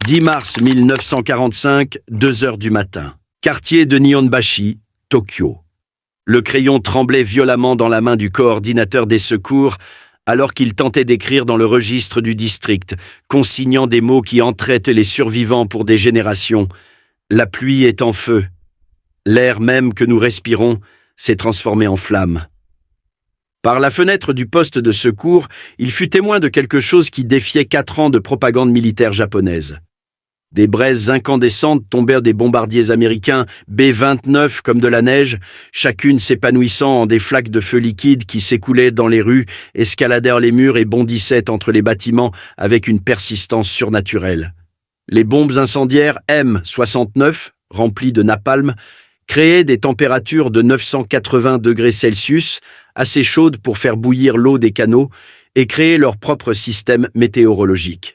10 mars 1945, 2 heures du matin. Quartier de Nihonbashi, Tokyo. Le crayon tremblait violemment dans la main du coordinateur des secours alors qu'il tentait d'écrire dans le registre du district, consignant des mots qui entraient les survivants pour des générations. La pluie est en feu. L'air même que nous respirons s'est transformé en flamme. Par la fenêtre du poste de secours, il fut témoin de quelque chose qui défiait 4 ans de propagande militaire japonaise. Des braises incandescentes tombèrent des bombardiers américains B-29 comme de la neige, chacune s'épanouissant en des flaques de feu liquide qui s'écoulaient dans les rues, escaladèrent les murs et bondissaient entre les bâtiments avec une persistance surnaturelle. Les bombes incendiaires M69, remplies de napalm, créaient des températures de 980 degrés Celsius, assez chaudes pour faire bouillir l'eau des canaux, et créer leur propre système météorologique.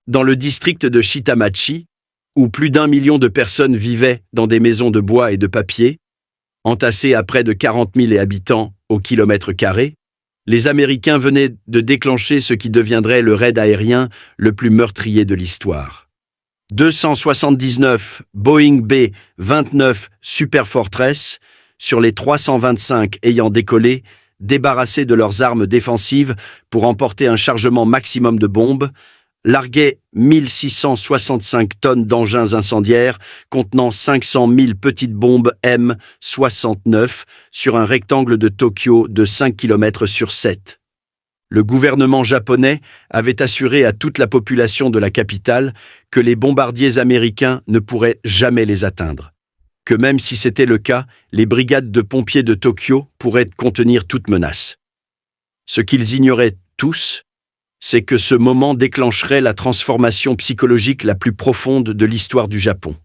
Dans le district de Shitamachi, où plus d'1 million de personnes vivaient dans des maisons de bois et de papier, entassées à près de 40 000 habitants au kilomètre carré, les Américains venaient de déclencher ce qui deviendrait le raid aérien le plus meurtrier de l'histoire. 279 Boeing B-29 Super Fortress, sur les 325 ayant décollé, débarrassés de leurs armes défensives pour emporter un chargement maximum de bombes, larguaient 1665 tonnes d'engins incendiaires contenant 500 000 petites bombes M69 sur un rectangle de Tokyo de 5 km sur 7. Le gouvernement japonais avait assuré à toute la population de la capitale que les bombardiers américains ne pourraient jamais les atteindre. Que même si c'était le cas, les brigades de pompiers de Tokyo pourraient contenir toute menace. Ce qu'ils ignoraient tous, c'est que ce moment déclencherait la transformation psychologique la plus profonde de l'histoire du Japon.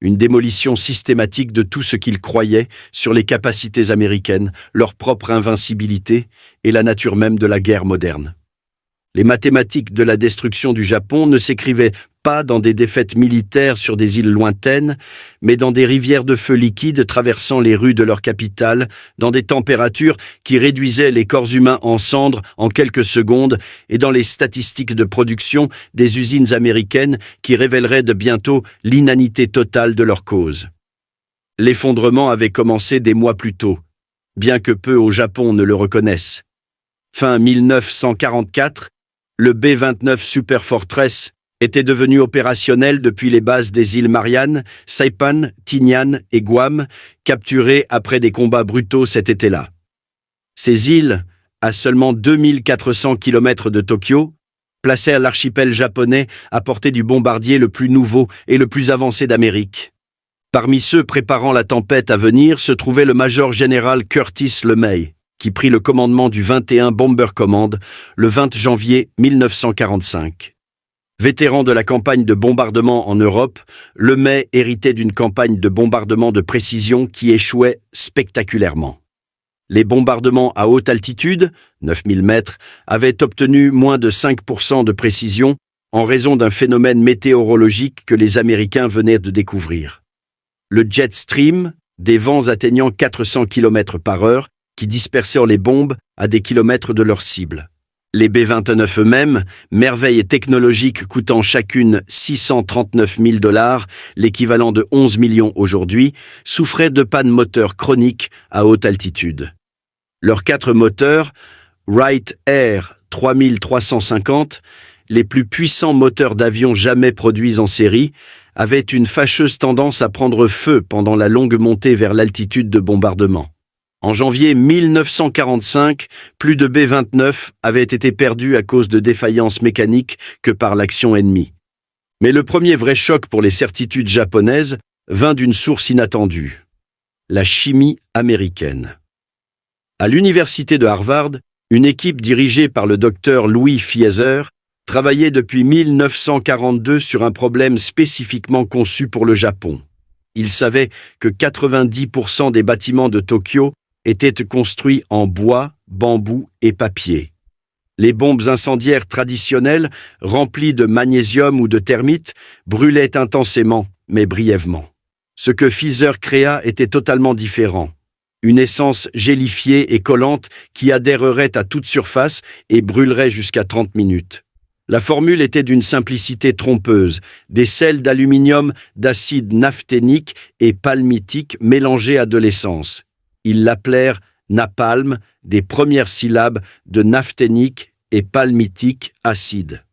Une démolition systématique de tout ce qu'ils croyaient sur les capacités américaines, leur propre invincibilité et la nature même de la guerre moderne. Les mathématiques de la destruction du Japon ne s'écrivaient pas dans des défaites militaires sur des îles lointaines, mais dans des rivières de feu liquide traversant les rues de leur capitale, dans des températures qui réduisaient les corps humains en cendres en quelques secondes et dans les statistiques de production des usines américaines qui révéleraient de bientôt l'inanité totale de leur cause. L'effondrement avait commencé des mois plus tôt, bien que peu au Japon ne le reconnaissent. Fin 1944, le B-29 Super Fortress était devenu opérationnel depuis les bases des îles Mariannes, Saipan, Tinian et Guam, capturées après des combats brutaux cet été-là. Ces îles, à seulement 2400 km de Tokyo, placèrent l'archipel japonais à portée du bombardier le plus nouveau et le plus avancé d'Amérique. Parmi ceux préparant la tempête à venir se trouvait le major général Curtis LeMay, qui prit le commandement du 21 Bomber Command le 20 janvier 1945. Vétéran de la campagne de bombardement en Europe, LeMay héritait d'une campagne de bombardement de précision qui échouait spectaculairement. Les bombardements à haute altitude, 9000 mètres, avaient obtenu moins de 5% de précision en raison d'un phénomène météorologique que les Américains venaient de découvrir. Le jet stream, des vents atteignant 400 km/h, qui dispersèrent les bombes à des kilomètres de leur cible. Les B-29 eux-mêmes, merveilles technologiques coûtant chacune 639 000 $, l'équivalent de 11 millions aujourd'hui, souffraient de pannes moteurs chroniques à haute altitude. Leurs 4 moteurs, Wright Air 3350, les plus puissants moteurs d'avion jamais produits en série, avaient une fâcheuse tendance à prendre feu pendant la longue montée vers l'altitude de bombardement. En janvier 1945, plus de B-29 avaient été perdus à cause de défaillances mécaniques que par l'action ennemie. Mais le premier vrai choc pour les certitudes japonaises vint d'une source inattendue: la chimie américaine. À l'université de Harvard, une équipe dirigée par le docteur Louis Fieser travaillait depuis 1942 sur un problème spécifiquement conçu pour le Japon. Il savait que 90% des bâtiments de Tokyo étaient construits en bois, bambou et papier. Les bombes incendiaires traditionnelles, remplies de magnésium ou de termites, brûlaient intensément, mais brièvement. Ce que Fieser créa était totalement différent. Une essence gélifiée et collante qui adhérerait à toute surface et brûlerait jusqu'à 30 minutes. La formule était d'une simplicité trompeuse, des sels d'aluminium, d'acide naphthénique et palmitique mélangés à de l'essence. Ils l'appelèrent napalm, des premières syllabes de naphthénique et palmitique acide.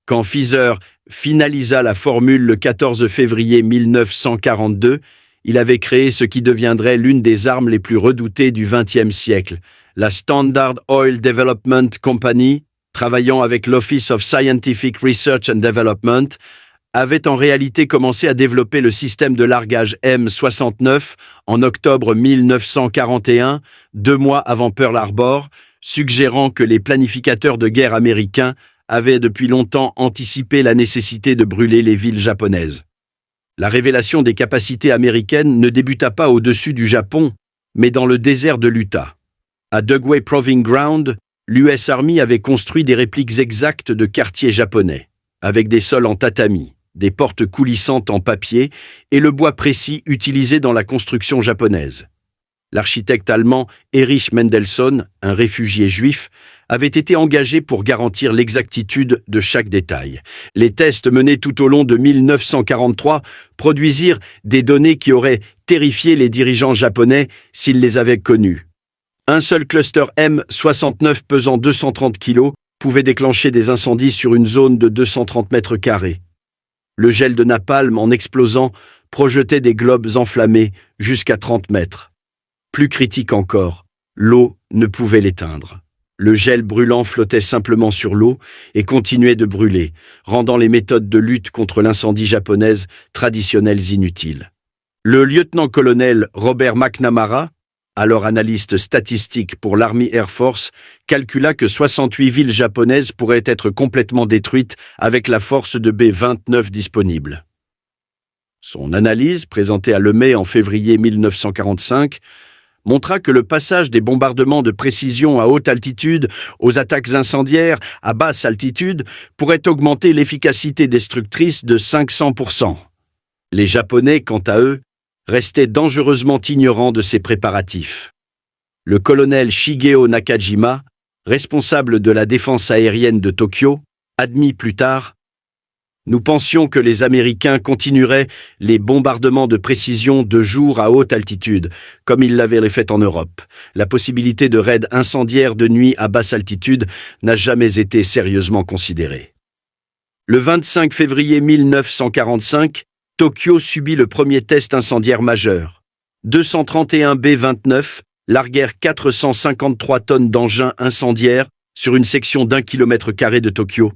Quand Pfizer finalisa la formule le 14 février 1942, il avait créé ce qui deviendrait l'une des armes les plus redoutées du XXe siècle. La Standard Oil Development Company, travaillant avec l'Office of Scientific Research and Development, avait en réalité commencé à développer le système de largage M69 en octobre 1941, 2 mois avant Pearl Harbor, suggérant que les planificateurs de guerre américains avaient depuis longtemps anticipé la nécessité de brûler les villes japonaises. La révélation des capacités américaines ne débuta pas au-dessus du Japon, mais dans le désert de l'Utah. À Dugway Proving Ground, l'US Army avait construit des répliques exactes de quartiers japonais, avec des sols en tatami, des portes coulissantes en papier et le bois précis utilisé dans la construction japonaise. L'architecte allemand Erich Mendelsohn, un réfugié juif, avait été engagé pour garantir l'exactitude de chaque détail. Les tests menés tout au long de 1943 produisirent des données qui auraient terrifié les dirigeants japonais s'ils les avaient connues. Un seul cluster M69 pesant 230 kg pouvait déclencher des incendies sur une zone de 230 mètres carrés. Le gel de napalm, en explosant, projetait des globes enflammés jusqu'à 30 mètres. Plus critique encore, l'eau ne pouvait l'éteindre. Le gel brûlant flottait simplement sur l'eau et continuait de brûler, rendant les méthodes de lutte contre l'incendie japonaise traditionnelles inutiles. Le lieutenant-colonel Robert McNamara, alors analyste statistique pour l'Army Air Force, calcula que 68 villes japonaises pourraient être complètement détruites avec la force de B-29 disponible. Son analyse, présentée à Lemay en février 1945, montra que le passage des bombardements de précision à haute altitude aux attaques incendiaires à basse altitude pourrait augmenter l'efficacité destructrice de 500%. Les Japonais, quant à eux, restaient dangereusement ignorants de ces préparatifs. Le colonel Shigeo Nakajima, responsable de la défense aérienne de Tokyo, admit plus tard: nous pensions que les Américains continueraient les bombardements de précision de jour à haute altitude, comme ils l'avaient fait en Europe. La possibilité de raids incendiaires de nuit à basse altitude n'a jamais été sérieusement considérée. Le 25 février 1945, Tokyo subit le premier test incendiaire majeur. 231 B-29 larguèrent 453 tonnes d'engins incendiaires sur une section d'1 km² de Tokyo,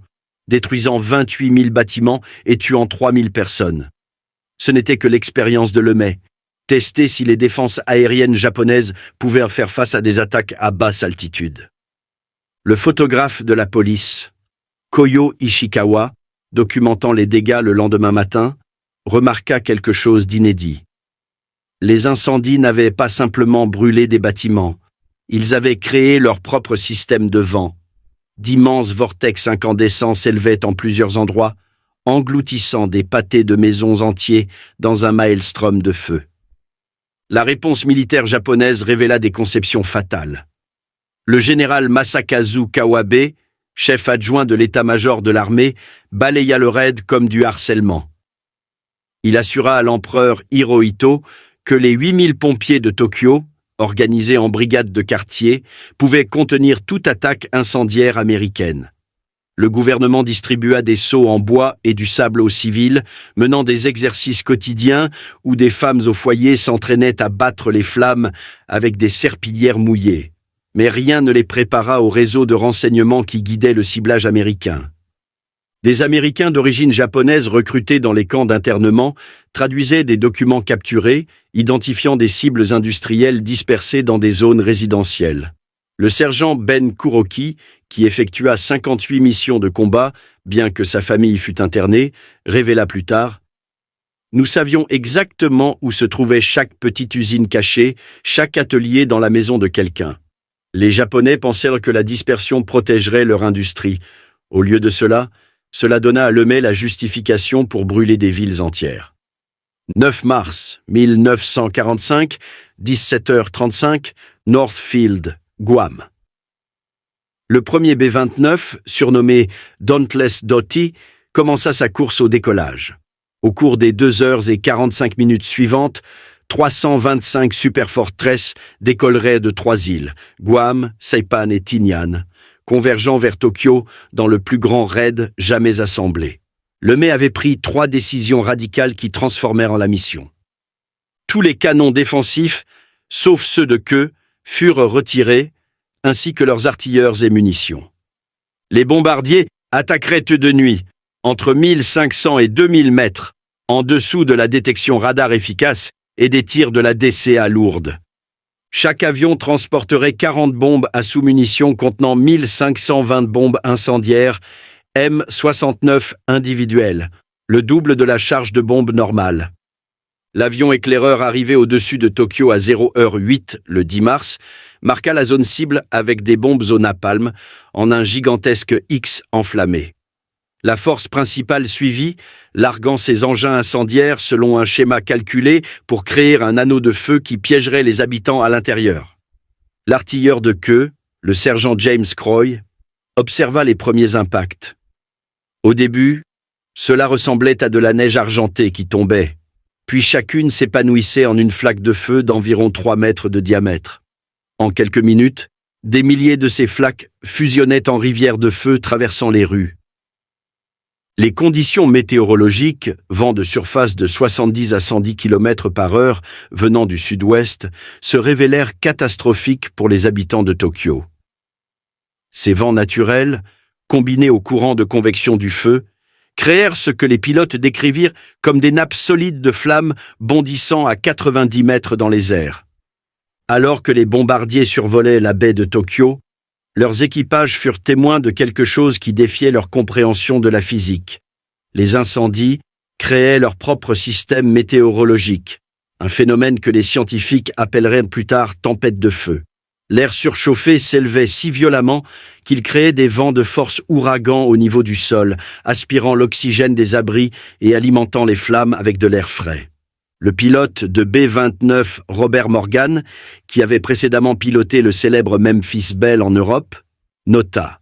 détruisant 28 000 bâtiments et tuant 3 000 personnes. Ce n'était que l'expérience de Lemay, tester si les défenses aériennes japonaises pouvaient faire face à des attaques à basse altitude. Le photographe de la police, Koyo Ishikawa, documentant les dégâts le lendemain matin, remarqua quelque chose d'inédit. Les incendies n'avaient pas simplement brûlé des bâtiments, ils avaient créé leur propre système de vent. D'immenses vortex incandescents s'élevaient en plusieurs endroits, engloutissant des pâtés de maisons entiers dans un maelstrom de feu. La réponse militaire japonaise révéla des conceptions fatales. Le général Masakazu Kawabe, chef adjoint de l'état-major de l'armée, balaya le raid comme du harcèlement. Il assura à l'empereur Hirohito que les 8000 pompiers de Tokyo, organisés en brigades de quartier, pouvaient contenir toute attaque incendiaire américaine. Le gouvernement distribua des seaux en bois et du sable aux civils, menant des exercices quotidiens où des femmes au foyer s'entraînaient à battre les flammes avec des serpillières mouillées. Mais rien ne les prépara au réseau de renseignement qui guidait le ciblage américain. Des Américains d'origine japonaise recrutés dans les camps d'internement traduisaient des documents capturés, identifiant des cibles industrielles dispersées dans des zones résidentielles. Le sergent Ben Kuroki, qui effectua 58 missions de combat, bien que sa famille fût internée, révéla plus tard: nous savions exactement où se trouvait chaque petite usine cachée, chaque atelier dans la maison de quelqu'un. Les Japonais pensèrent que la dispersion protégerait leur industrie. Au lieu de cela donna à Lemay la justification pour brûler des villes entières. 9 mars 1945, 17h35, Northfield, Guam. Le premier B-29, surnommé Dauntless Dottie, commença sa course au décollage. Au cours des 2h45 suivantes, 325 Super Fortress décolleraient de 3 îles, Guam, Saipan et Tinian, convergeant vers Tokyo dans le plus grand raid jamais assemblé. Lemay avait pris 3 décisions radicales qui transformèrent la mission. Tous les canons défensifs, sauf ceux de queue, furent retirés, ainsi que leurs artilleurs et munitions. Les bombardiers attaqueraient de nuit, entre 1500 et 2000 mètres, en dessous de la détection radar efficace et des tirs de la DCA lourde. Chaque avion transporterait 40 bombes à sous-munitions contenant 1520 bombes incendiaires M69 individuelles, le double de la charge de bombes normale. L'avion éclaireur arrivé au-dessus de Tokyo à 0h08 le 10 mars marqua la zone cible avec des bombes au napalm en un gigantesque X enflammé. La force principale suivit, larguant ses engins incendiaires selon un schéma calculé pour créer un anneau de feu qui piégerait les habitants à l'intérieur. L'artilleur de queue, le sergent James Croy, observa les premiers impacts. Au début, cela ressemblait à de la neige argentée qui tombait, puis chacune s'épanouissait en une flaque de feu d'environ 3 mètres de diamètre. En quelques minutes, des milliers de ces flaques fusionnaient en rivières de feu traversant les rues. Les conditions météorologiques, vent de surface de 70 à 110 km/h venant du sud-ouest, se révélèrent catastrophiques pour les habitants de Tokyo. Ces vents naturels, combinés au courant de convection du feu, créèrent ce que les pilotes décrivirent comme des nappes solides de flammes bondissant à 90 mètres dans les airs. Alors que les bombardiers survolaient la baie de Tokyo, leurs équipages furent témoins de quelque chose qui défiait leur compréhension de la physique. Les incendies créaient leur propre système météorologique, un phénomène que les scientifiques appelleraient plus tard tempête de feu. L'air surchauffé s'élevait si violemment qu'il créait des vents de force ouragan au niveau du sol, aspirant l'oxygène des abris et alimentant les flammes avec de l'air frais. Le pilote de B-29 Robert Morgan, qui avait précédemment piloté le célèbre Memphis Belle en Europe, nota: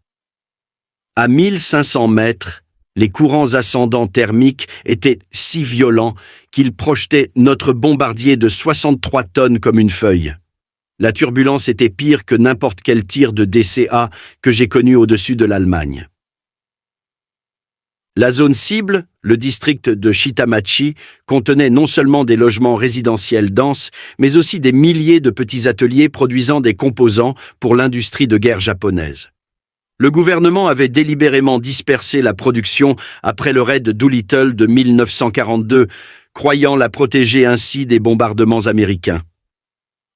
« À 1500 mètres, les courants ascendants thermiques étaient si violents qu'ils projetaient notre bombardier de 63 tonnes comme une feuille. La turbulence était pire que n'importe quel tir de DCA que j'ai connu au-dessus de l'Allemagne. » La zone cible, le district de Shitamachi, contenait non seulement des logements résidentiels denses, mais aussi des milliers de petits ateliers produisant des composants pour l'industrie de guerre japonaise. Le gouvernement avait délibérément dispersé la production après le raid Doolittle de 1942, croyant la protéger ainsi des bombardements américains.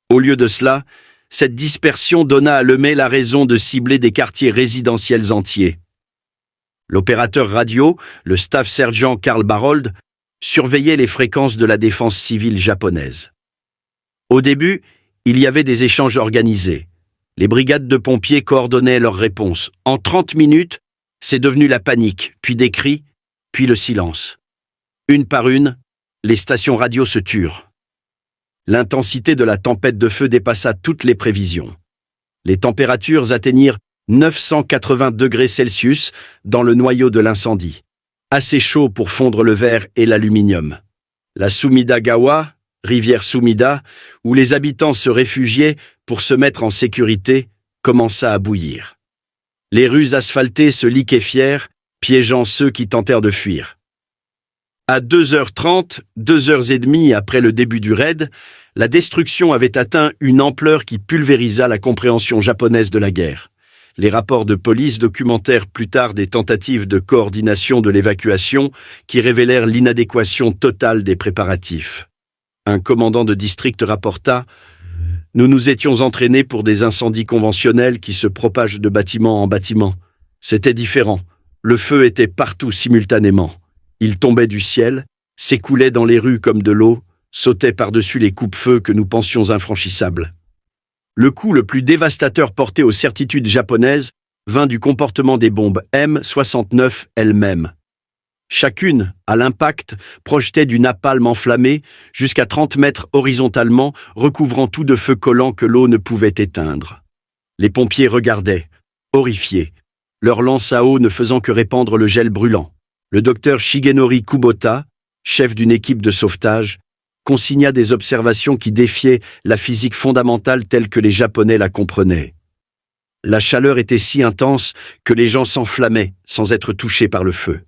Au lieu de cela, cette dispersion donna à Lemay la raison de cibler des quartiers résidentiels entiers. L'opérateur radio, le staff sergent Karl Barold, surveillait les fréquences de la défense civile japonaise. Au début, il y avait des échanges organisés. Les brigades de pompiers coordonnaient leurs réponses. En 30 minutes, c'est devenu la panique, puis des cris, puis le silence. Une par une, les stations radio se turent. L'intensité de la tempête de feu dépassa toutes les prévisions. Les températures atteignirent 980 degrés Celsius dans le noyau de l'incendie, assez chaud pour fondre le verre et l'aluminium. La Sumida-gawa, rivière Sumida, où les habitants se réfugiaient pour se mettre en sécurité, commença à bouillir. Les rues asphaltées se liquéfièrent, piégeant ceux qui tentèrent de fuir. À 2h30, 2h30 après le début du raid, la destruction avait atteint une ampleur qui pulvérisa la compréhension japonaise de la guerre. Les rapports de police documentèrent plus tard des tentatives de coordination de l'évacuation qui révélèrent l'inadéquation totale des préparatifs. Un commandant de district rapporta « Nous nous étions entraînés pour des incendies conventionnels qui se propagent de bâtiment en bâtiment. C'était différent. Le feu était partout simultanément. Il tombait du ciel, s'écoulait dans les rues comme de l'eau, sautait par-dessus les coupe-feux que nous pensions infranchissables. » Le coup le plus dévastateur porté aux certitudes japonaises vint du comportement des bombes M69 elles-mêmes. Chacune, à l'impact, projetait du napalm enflammé jusqu'à 30 mètres horizontalement, recouvrant tout de feu collant que l'eau ne pouvait éteindre. Les pompiers regardaient. horrifiés, leur lance à eau ne faisant que répandre le gel brûlant. Le docteur Shigenori Kubota, chef d'une équipe de sauvetage, consigna des observations qui défiaient la physique fondamentale telle que les Japonais la comprenaient. La chaleur était si intense que les gens s'enflammaient sans être touchés par le feu.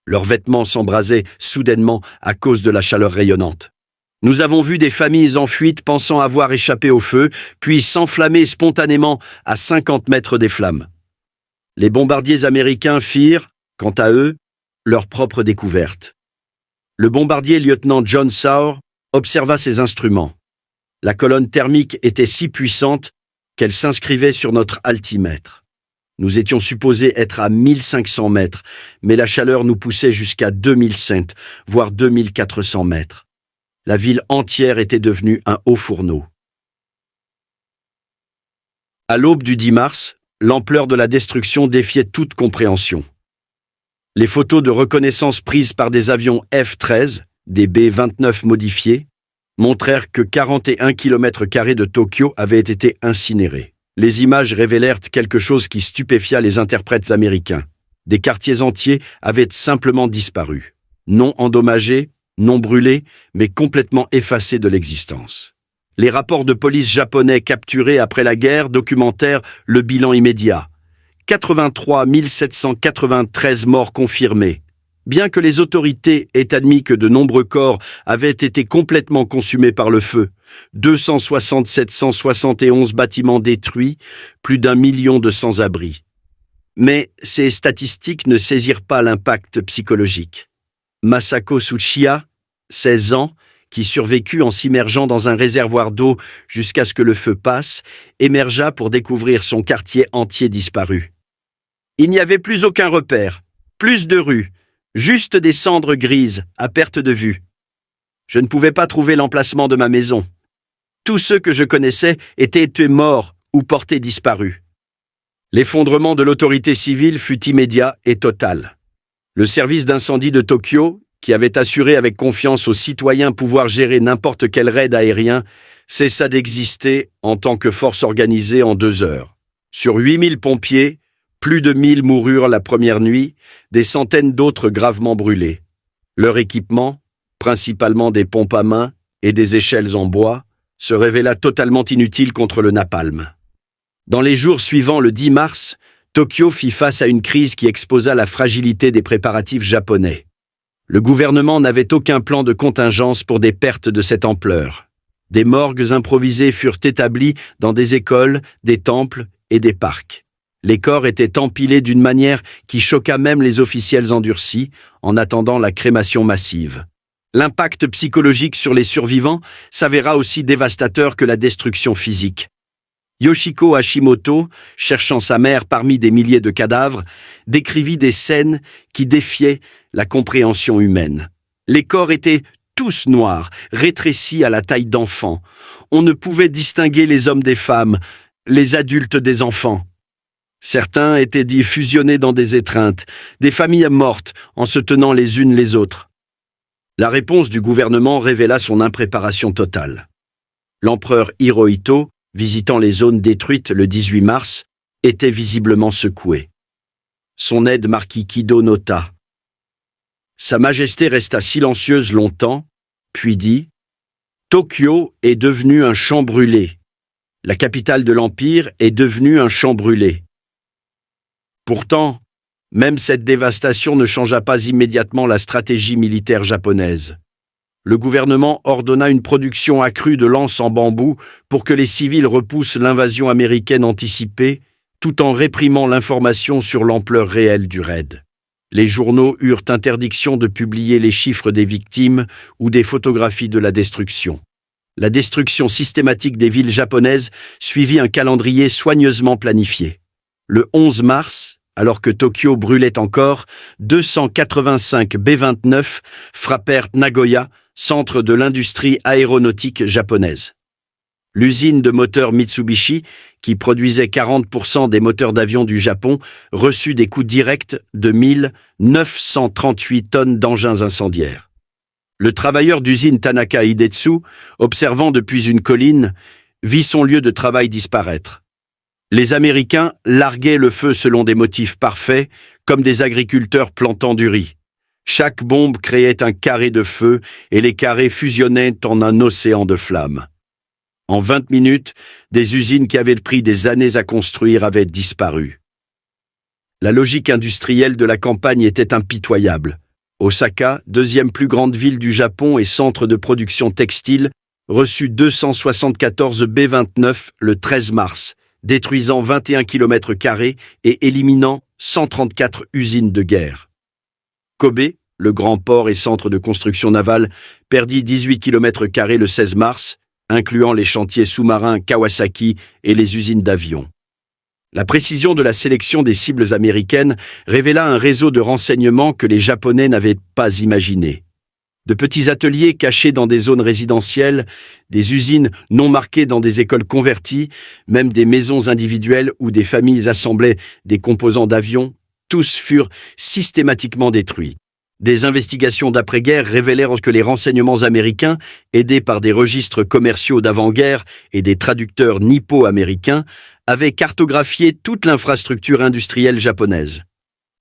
Leurs vêtements s'embrasaient soudainement à cause de la chaleur rayonnante. Nous avons vu des familles en fuite pensant avoir échappé au feu, puis s'enflammer spontanément à 50 mètres des flammes. Les bombardiers américains firent, quant à eux, leur propre découverte. Le bombardier lieutenant John Sauer observa ses instruments. La colonne thermique était si puissante qu'elle s'inscrivait sur notre altimètre. Nous étions supposés être à 1500 mètres, mais la chaleur nous poussait jusqu'à 2100, voire 2400 mètres. La ville entière était devenue un haut fourneau. À l'aube du 10 mars, l'ampleur de la destruction défiait toute compréhension. Les photos de reconnaissance prises par des avions F-13, des B-29 modifiés, montrèrent que 41 km² de Tokyo avaient été incinérés. Les images révélèrent quelque chose qui stupéfia les interprètes américains. Des quartiers entiers avaient simplement disparu. Non endommagés, non brûlés, mais complètement effacés de l'existence. Les rapports de police japonais capturés après la guerre documentèrent le bilan immédiat. 83 793 morts confirmés. Bien que les autorités aient admis que de nombreux corps avaient été complètement consumés par le feu, 771 bâtiments détruits, plus d'1 million de sans-abri. Mais ces statistiques ne saisirent pas l'impact psychologique. Masako Tsuchiya, 16 ans, qui survécut en s'immergeant dans un réservoir d'eau jusqu'à ce que le feu passe, émergea pour découvrir son quartier entier disparu. Il n'y avait plus aucun repère, plus de rues, juste des cendres grises à perte de vue. Je ne pouvais pas trouver l'emplacement de ma maison. Tous ceux que je connaissais étaient morts ou portés disparus. L'effondrement de l'autorité civile fut immédiat et total. Le service d'incendie de Tokyo, qui avait assuré avec confiance aux citoyens pouvoir gérer n'importe quel raid aérien, cessa d'exister en tant que force organisée en 2 heures. Sur 8000 pompiers, plus de 1000 moururent la première nuit, des centaines d'autres gravement brûlés. Leur équipement, principalement des pompes à main et des échelles en bois, se révéla totalement inutile contre le napalm. Dans les jours suivants le 10 mars, Tokyo fit face à une crise qui exposa la fragilité des préparatifs japonais. Le gouvernement n'avait aucun plan de contingence pour des pertes de cette ampleur. Des morgues improvisées furent établies dans des écoles, des temples et des parcs. Les corps étaient empilés d'une manière qui choqua même les officiels endurcis en attendant la crémation massive. L'impact psychologique sur les survivants s'avéra aussi dévastateur que la destruction physique. Yoshiko Hashimoto, cherchant sa mère parmi des milliers de cadavres, décrivit des scènes qui défiaient la compréhension humaine. Les corps étaient tous noirs, rétrécis à la taille d'enfants. On ne pouvait distinguer les hommes des femmes, les adultes des enfants. Certains étaient dits fusionnés dans des étreintes, des familles mortes en se tenant les unes les autres. La réponse du gouvernement révéla son impréparation totale. L'empereur Hirohito, visitant les zones détruites le 18 mars, était visiblement secoué. Son aide marquit Kido nota. Sa Majesté resta silencieuse longtemps, puis dit « Tokyo est devenu un champ brûlé. La capitale de l'Empire est devenue un champ brûlé. » Pourtant, même cette dévastation ne changea pas immédiatement la stratégie militaire japonaise. Le gouvernement ordonna une production accrue de lances en bambou pour que les civils repoussent l'invasion américaine anticipée, tout en réprimant l'information sur l'ampleur réelle du raid. Les journaux eurent interdiction de publier les chiffres des victimes ou des photographies de la destruction. La destruction systématique des villes japonaises suivit un calendrier soigneusement planifié. Le 11 mars, alors que Tokyo brûlait encore, 285 B-29 frappèrent Nagoya, centre de l'industrie aéronautique japonaise. L'usine de moteurs Mitsubishi, qui produisait 40% des moteurs d'avion du Japon, reçut des coups directs de 1938 tonnes d'engins incendiaires. Le travailleur d'usine Tanaka Hidetsu, observant depuis une colline, vit son lieu de travail disparaître. Les Américains larguaient le feu selon des motifs parfaits, comme des agriculteurs plantant du riz. Chaque bombe créait un carré de feu et les carrés fusionnaient en un océan de flammes. En 20 minutes, des usines qui avaient pris des années à construire avaient disparu. La logique industrielle de la campagne était impitoyable. Osaka, deuxième plus grande ville du Japon et centre de production textile, reçut 274 B-29 le 13 mars, détruisant 21 km² et éliminant 134 usines de guerre. Kobe, le grand port et centre de construction navale, perdit 18 km² le 16 mars, incluant les chantiers sous-marins Kawasaki et les usines d'avions. La précision de la sélection des cibles américaines révéla un réseau de renseignements que les Japonais n'avaient pas imaginé. De petits ateliers cachés dans des zones résidentielles, des usines non marquées dans des écoles converties, même des maisons individuelles où des familles assemblaient des composants d'avions, tous furent systématiquement détruits. Des investigations d'après-guerre révélèrent que les renseignements américains, aidés par des registres commerciaux d'avant-guerre et des traducteurs nippo-américains, avaient cartographié toute l'infrastructure industrielle japonaise.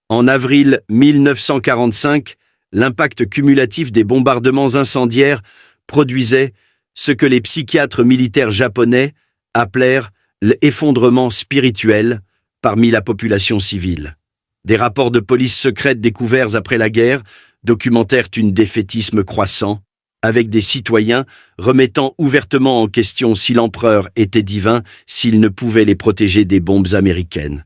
En avril 1945, l'impact cumulatif des bombardements incendiaires produisait ce que les psychiatres militaires japonais appelèrent l'effondrement spirituel parmi la population civile. Des rapports de police secrètes découverts après la guerre documentèrent un défaitisme croissant, avec des citoyens remettant ouvertement en question si l'empereur était divin, s'il ne pouvait les protéger des bombes américaines.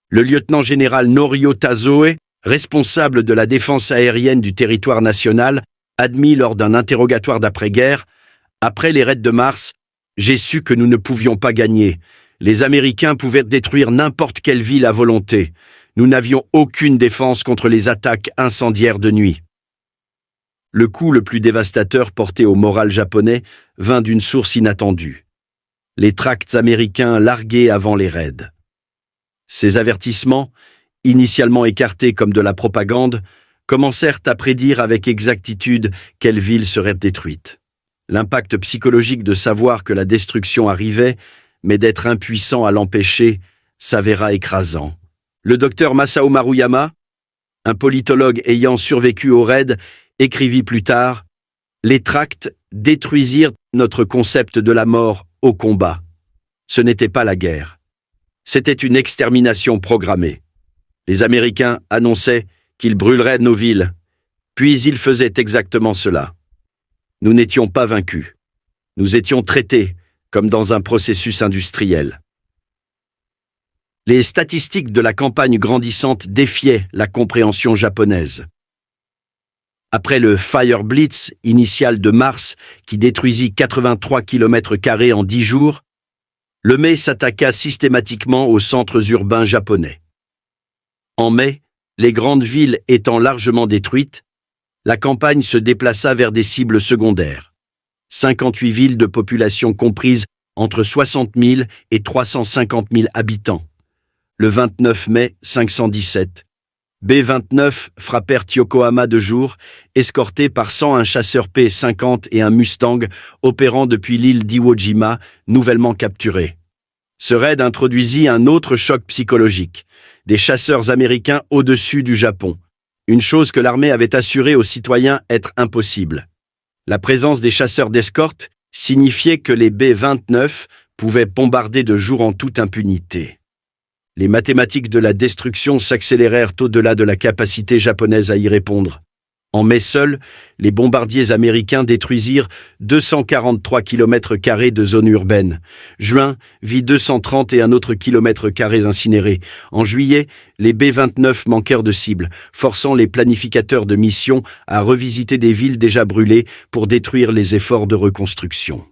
Le lieutenant-général Norio Tazoe, responsable de la défense aérienne du territoire national, admit lors d'un interrogatoire d'après-guerre « Après les raids de mars, j'ai su que nous ne pouvions pas gagner. Les Américains pouvaient détruire n'importe quelle ville à volonté. Nous n'avions aucune défense contre les attaques incendiaires de nuit. » Le coup le plus dévastateur porté au moral japonais vint d'une source inattendue. Les tracts américains largués avant les raids. Ces avertissements, initialement écartés comme de la propagande, commencèrent à prédire avec exactitude quelle ville serait détruite. L'impact psychologique de savoir que la destruction arrivait, mais d'être impuissant à l'empêcher, s'avéra écrasant. Le docteur Masao Maruyama, un politologue ayant survécu au raid, écrivit plus tard « Les tracts détruisirent notre concept de la mort au combat. Ce n'était pas la guerre. C'était une extermination programmée. Les Américains annonçaient qu'ils brûleraient nos villes, puis ils faisaient exactement cela. Nous n'étions pas vaincus. Nous étions traités comme dans un processus industriel. » Les statistiques de la campagne grandissante défiaient la compréhension japonaise. Après le Fire Blitz initial de mars qui détruisit 83 km² en 10 jours, le mai s'attaqua systématiquement aux centres urbains japonais. En mai, les grandes villes étant largement détruites, la campagne se déplaça vers des cibles secondaires. 58 villes de population comprises entre 60 000 et 350 000 habitants. Le 29 mai 517, B-29 frappèrent Yokohama de jour, escortés par 101 chasseurs P-50 et un Mustang opérant depuis l'île d'Iwo Jima, nouvellement capturés. Ce raid introduisit un autre choc psychologique, des chasseurs américains au-dessus du Japon, une chose que l'armée avait assuré aux citoyens être impossible. La présence des chasseurs d'escorte signifiait que les B-29 pouvaient bombarder de jour en toute impunité. Les mathématiques de la destruction s'accélérèrent au-delà de la capacité japonaise à y répondre. En mai seul, les bombardiers américains détruisirent 243 km² de zones urbaines. Juin vit 231 autres km² incinérés. En juillet, les B-29 manquèrent de cibles, forçant les planificateurs de missions à revisiter des villes déjà brûlées pour détruire les efforts de reconstruction.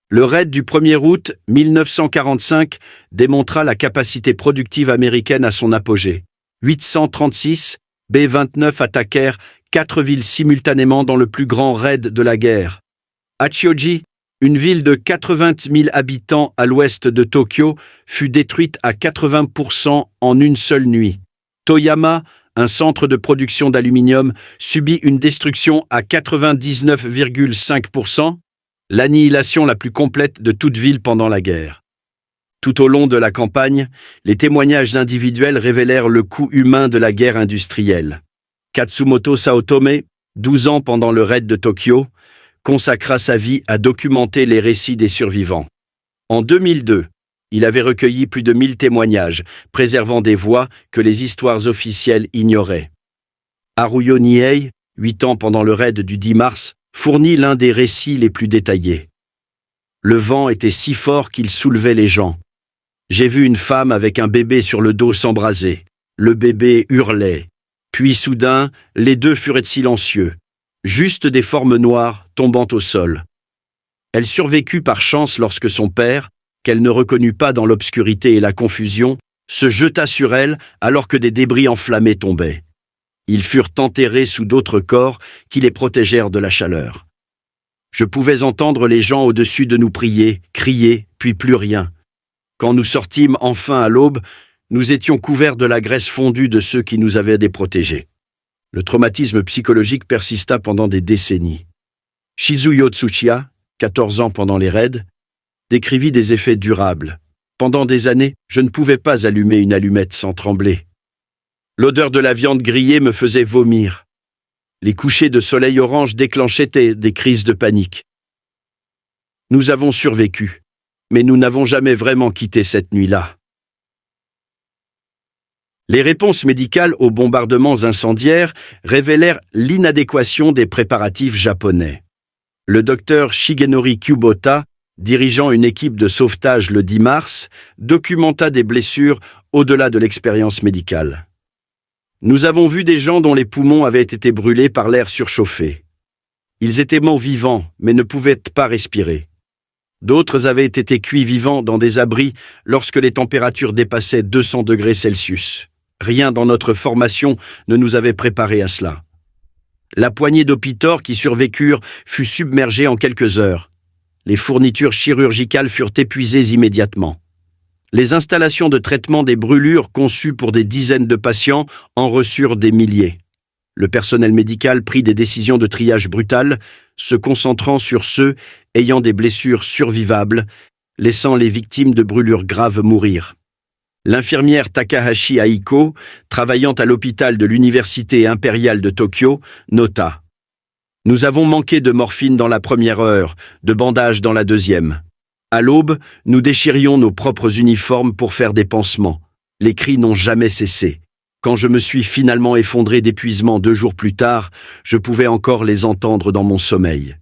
Le raid du 1er août 1945 démontra la capacité productive américaine à son apogée. 836 B-29 attaquèrent 4 villes simultanément dans le plus grand raid de la guerre. Hachioji, une ville de 80 000 habitants à l'ouest de Tokyo, fut détruite à 80% en une seule nuit. Toyama, un centre de production d'aluminium, subit une destruction à 99,5%, l'annihilation la plus complète de toute ville pendant la guerre. Tout au long de la campagne, les témoignages individuels révélèrent le coût humain de la guerre industrielle. Katsumoto Saotome, 12 ans pendant le raid de Tokyo, consacra sa vie à documenter les récits des survivants. En 2002, il avait recueilli plus de 1000 témoignages, préservant des voix que les histoires officielles ignoraient. Haruyo Nihei, 8 ans pendant le raid du 10 mars, fournit l'un des récits les plus détaillés. Le vent était si fort qu'il soulevait les gens. J'ai vu une femme avec un bébé sur le dos s'embraser. Le bébé hurlait. Puis soudain, les deux furent silencieux. Juste des formes noires tombant au sol. Elle survécut par chance lorsque son père, qu'elle ne reconnut pas dans l'obscurité et la confusion, se jeta sur elle alors que des débris enflammés tombaient. Ils furent enterrés sous d'autres corps qui les protégèrent de la chaleur. Je pouvais entendre les gens au-dessus de nous prier, crier, puis plus rien. Quand nous sortîmes enfin à l'aube, nous étions couverts de la graisse fondue de ceux qui nous avaient déprotégés. Le traumatisme psychologique persista pendant des décennies. Shizuyo Tsuchiya, 14 ans pendant les raids, décrivit des effets durables. Pendant des années, je ne pouvais pas allumer une allumette sans trembler. L'odeur de la viande grillée me faisait vomir. Les couchers de soleil orange déclenchaient des crises de panique. Nous avons survécu. Mais nous n'avons jamais vraiment quitté cette nuit-là. Les réponses médicales aux bombardements incendiaires révélèrent l'inadéquation des préparatifs japonais. Le docteur Shigenori Kubota, dirigeant une équipe de sauvetage le 10 mars, documenta des blessures au-delà de l'expérience médicale. Nous avons vu des gens dont les poumons avaient été brûlés par l'air surchauffé. Ils étaient morts vivants, mais ne pouvaient pas respirer. D'autres avaient été cuits vivants dans des abris lorsque les températures dépassaient 200 degrés Celsius. Rien dans notre formation ne nous avait préparés à cela. La poignée d'hôpiteurs qui survécurent fut submergée en quelques heures. Les fournitures chirurgicales furent épuisées immédiatement. Les installations de traitement des brûlures conçues pour des dizaines de patients en reçurent des milliers. Le personnel médical prit des décisions de triage brutales, se concentrant sur ceux ayant des blessures survivables, laissant les victimes de brûlures graves mourir. L'infirmière Takahashi Aiko, travaillant à l'hôpital de l'Université impériale de Tokyo, nota « Nous avons manqué de morphine dans la première heure, de bandages dans la deuxième. À l'aube, nous déchirions nos propres uniformes pour faire des pansements. Les cris n'ont jamais cessé. Quand je me suis finalement effondré d'épuisement 2 jours plus tard, je pouvais encore les entendre dans mon sommeil. »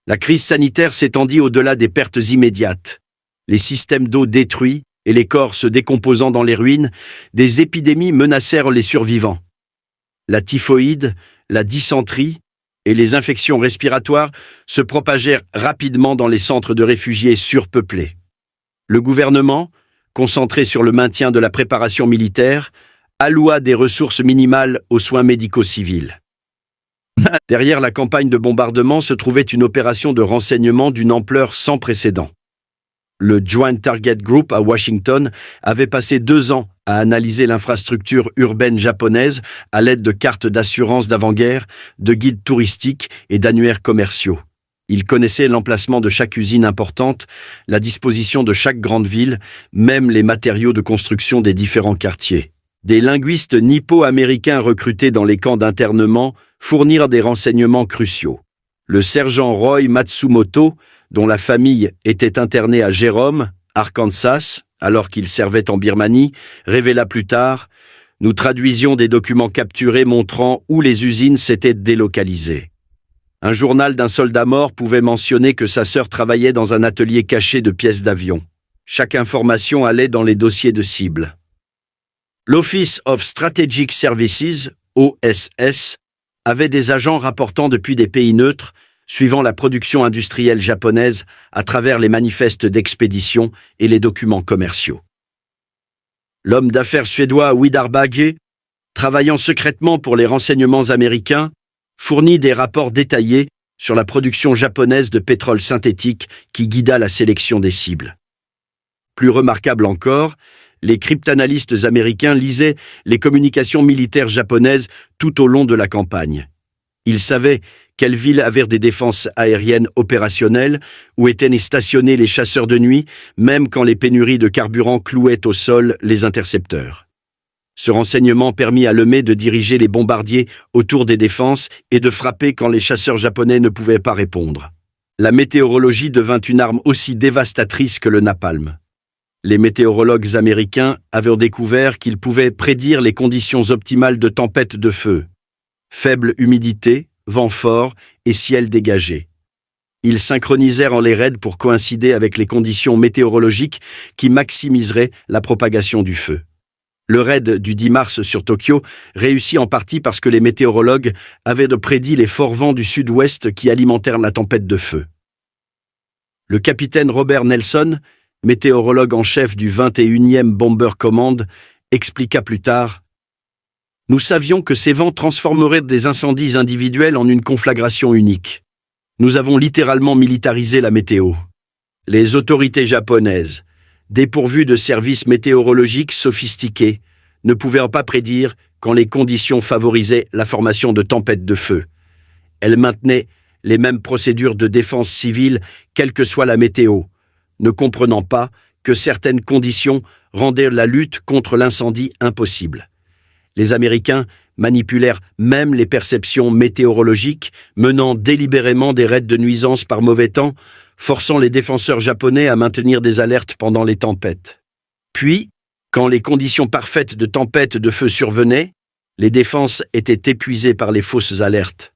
La crise sanitaire s'étendit au-delà des pertes immédiates. Les systèmes d'eau détruits et les corps se décomposant dans les ruines, des épidémies menacèrent les survivants. La typhoïde, la dysenterie et les infections respiratoires se propagèrent rapidement dans les centres de réfugiés surpeuplés. Le gouvernement, concentré sur le maintien de la préparation militaire, alloua des ressources minimales aux soins médicaux civils. Derrière la campagne de bombardement se trouvait une opération de renseignement d'une ampleur sans précédent. Le Joint Target Group à Washington avait passé 2 ans à analyser l'infrastructure urbaine japonaise à l'aide de cartes d'assurance d'avant-guerre, de guides touristiques et d'annuaires commerciaux. Ils connaissaient l'emplacement de chaque usine importante, la disposition de chaque grande ville, même les matériaux de construction des différents quartiers. Des linguistes nippo-américains recrutés dans les camps d'internement fournirent des renseignements cruciaux. Le sergent Roy Matsumoto, dont la famille était internée à Jérôme, Arkansas, alors qu'il servait en Birmanie, révéla plus tard « Nous traduisions des documents capturés montrant où les usines s'étaient délocalisées. » Un journal d'un soldat mort pouvait mentionner que sa sœur travaillait dans un atelier caché de pièces d'avion. Chaque information allait dans les dossiers de cible. L'Office of Strategic Services, OSS, avait des agents rapportant depuis des pays neutres, suivant la production industrielle japonaise à travers les manifestes d'expédition et les documents commerciaux. L'homme d'affaires suédois Vidar Bagge, travaillant secrètement pour les renseignements américains, fournit des rapports détaillés sur la production japonaise de pétrole synthétique qui guida la sélection des cibles. Plus remarquable encore, les cryptanalystes américains lisaient les communications militaires japonaises tout au long de la campagne. Ils savaient Quelles villes avaient des défenses aériennes opérationnelles, où étaient stationnés les chasseurs de nuit, même quand les pénuries de carburant clouaient au sol les intercepteurs. Ce renseignement permit à Lemay de diriger les bombardiers autour des défenses et de frapper quand les chasseurs japonais ne pouvaient pas répondre. La météorologie devint une arme aussi dévastatrice que le napalm. Les météorologues américains avaient découvert qu'ils pouvaient prédire les conditions optimales de tempête de feu. Faible humidité, vent fort et ciel dégagé. Ils synchronisèrent les raids pour coïncider avec les conditions météorologiques qui maximiseraient la propagation du feu. Le raid du 10 mars sur Tokyo réussit en partie parce que les météorologues avaient prédit les forts vents du sud-ouest qui alimentèrent la tempête de feu. Le capitaine Robert Nelson, météorologue en chef du 21e Bomber Command, expliqua plus tard « Nous savions que ces vents transformeraient des incendies individuels en une conflagration unique. Nous avons littéralement militarisé la météo. Les autorités japonaises, dépourvues de services météorologiques sophistiqués, ne pouvaient pas prédire quand les conditions favorisaient la formation de tempêtes de feu. Elles maintenaient les mêmes procédures de défense civile, quelle que soit la météo, ne comprenant pas que certaines conditions rendaient la lutte contre l'incendie impossible. Les Américains manipulèrent même les perceptions météorologiques, menant délibérément des raids de nuisance par mauvais temps, forçant les défenseurs japonais à maintenir des alertes pendant les tempêtes. Puis, quand les conditions parfaites de tempête de feu survenaient, les défenses étaient épuisées par les fausses alertes.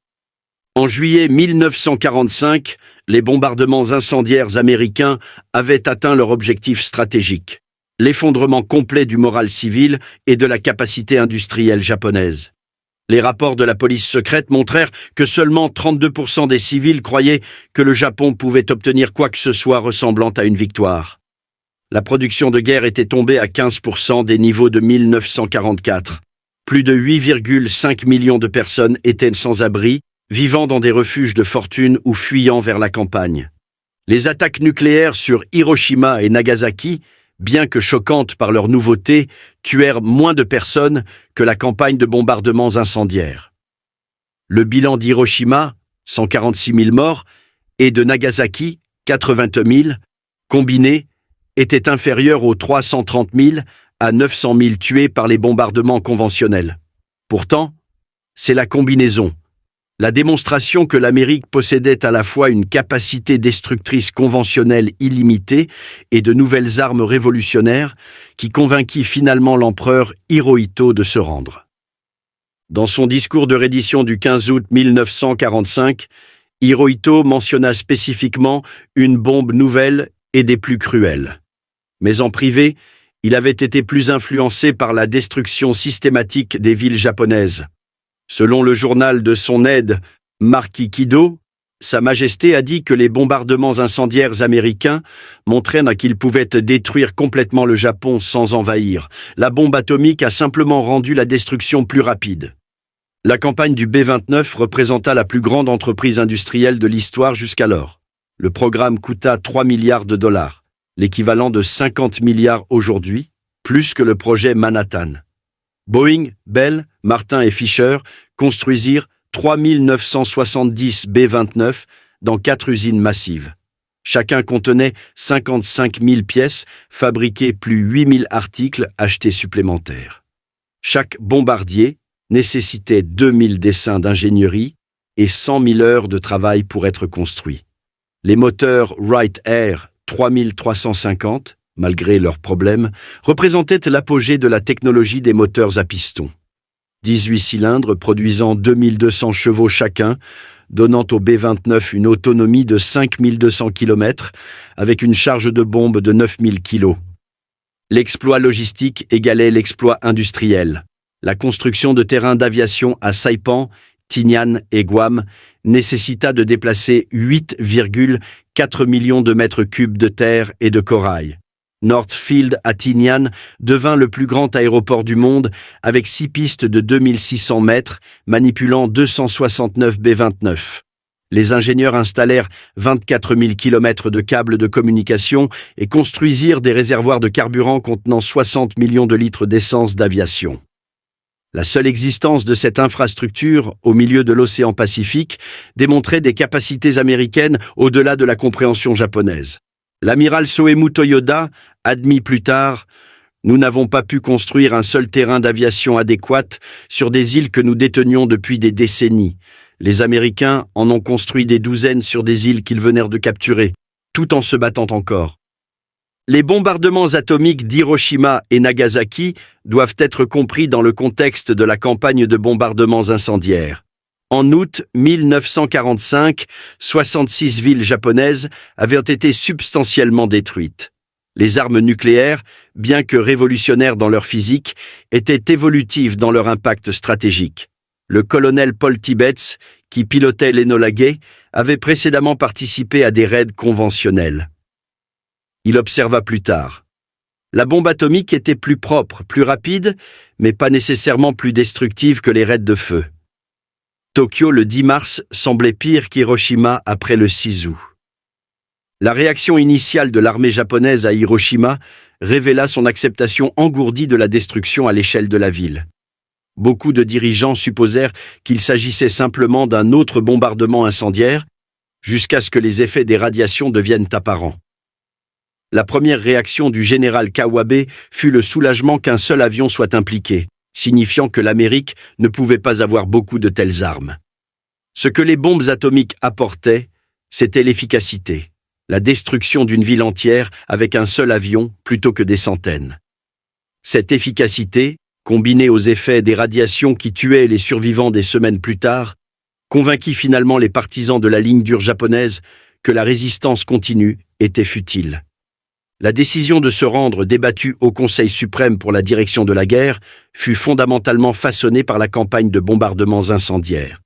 En juillet 1945, les bombardements incendiaires américains avaient atteint leur objectif stratégique, l'effondrement complet du moral civil et de la capacité industrielle japonaise. Les rapports de la police secrète montrèrent que seulement 32% des civils croyaient que le Japon pouvait obtenir quoi que ce soit ressemblant à une victoire. La production de guerre était tombée à 15% des niveaux de 1944. Plus de 8,5 millions de personnes étaient sans abri, vivant dans des refuges de fortune ou fuyant vers la campagne. Les attaques nucléaires sur Hiroshima et Nagasaki, bien que choquantes par leur nouveauté, tuèrent moins de personnes que la campagne de bombardements incendiaires. Le bilan d'Hiroshima, 146 000 morts, et de Nagasaki, 80 000, combinés, était inférieur aux 330 000 à 900 000 tués par les bombardements conventionnels. Pourtant, c'est la combinaison, la démonstration que l'Amérique possédait à la fois une capacité destructrice conventionnelle illimitée et de nouvelles armes révolutionnaires qui convainquit finalement l'empereur Hirohito de se rendre. Dans son discours de reddition du 15 août 1945, Hirohito mentionna spécifiquement une bombe nouvelle et des plus cruelles. Mais en privé, il avait été plus influencé par la destruction systématique des villes japonaises. Selon le journal de son aide, Marquis Kido, Sa Majesté a dit que les bombardements incendiaires américains montraient qu'ils pouvaient détruire complètement le Japon sans envahir. La bombe atomique a simplement rendu la destruction plus rapide. La campagne du B-29 représenta la plus grande entreprise industrielle de l'histoire jusqu'alors. Le programme coûta 3 milliards de dollars, l'équivalent de 50 milliards aujourd'hui, plus que le projet Manhattan. Boeing, Bell, Martin et Fisher construisirent 3970 B-29 dans 4 usines massives. Chacun contenait 55 000 pièces, fabriquées plus 8 000 articles achetés supplémentaires. Chaque bombardier nécessitait 2000 dessins d'ingénierie et 100 000 heures de travail pour être construit. Les moteurs Wright Air 3350, malgré leurs problèmes, représentaient l'apogée de la technologie des moteurs à piston. 18 cylindres produisant 2200 chevaux chacun, donnant au B-29 une autonomie de 5200 km avec une charge de bombe de 9000 kg. L'exploit logistique égalait l'exploit industriel. La construction de terrains d'aviation à Saipan, Tinian et Guam nécessita de déplacer 8,4 millions de mètres cubes de terre et de corail. Northfield à Tinian devint le plus grand aéroport du monde avec 6 pistes de 2600 mètres manipulant 269 B-29. Les ingénieurs installèrent 24 000 km de câbles de communication et construisirent des réservoirs de carburant contenant 60 millions de litres d'essence d'aviation. La seule existence de cette infrastructure au milieu de l'océan Pacifique démontrait des capacités américaines au-delà de la compréhension japonaise. L'amiral Soemu Toyoda admit plus tard « Nous n'avons pas pu construire un seul terrain d'aviation adéquat sur des îles que nous détenions depuis des décennies. Les Américains en ont construit des douzaines sur des îles qu'ils venèrent de capturer, tout en se battant encore. » Les bombardements atomiques d'Hiroshima et Nagasaki doivent être compris dans le contexte de la campagne de bombardements incendiaires. En août 1945, 66 villes japonaises avaient été substantiellement détruites. Les armes nucléaires, bien que révolutionnaires dans leur physique, étaient évolutives dans leur impact stratégique. Le colonel Paul Tibbets, qui pilotait l'Enola Gay, avait précédemment participé à des raids conventionnels. Il observa plus tard. La bombe atomique était plus propre, plus rapide, mais pas nécessairement plus destructive que les raids de feu. Tokyo le 10 mars semblait pire qu'Hiroshima après le 6 août. La réaction initiale de l'armée japonaise à Hiroshima révéla son acceptation engourdie de la destruction à l'échelle de la ville. Beaucoup de dirigeants supposèrent qu'il s'agissait simplement d'un autre bombardement incendiaire, jusqu'à ce que les effets des radiations deviennent apparents. La première réaction du général Kawabe fut le soulagement qu'un seul avion soit impliqué, signifiant que l'Amérique ne pouvait pas avoir beaucoup de telles armes. Ce que les bombes atomiques apportaient, c'était l'efficacité, la destruction d'une ville entière avec un seul avion plutôt que des centaines. Cette efficacité, combinée aux effets des radiations qui tuaient les survivants des semaines plus tard, convainquit finalement les partisans de la ligne dure japonaise que la résistance continue était futile. La décision de se rendre débattue au Conseil suprême pour la direction de la guerre fut fondamentalement façonnée par la campagne de bombardements incendiaires.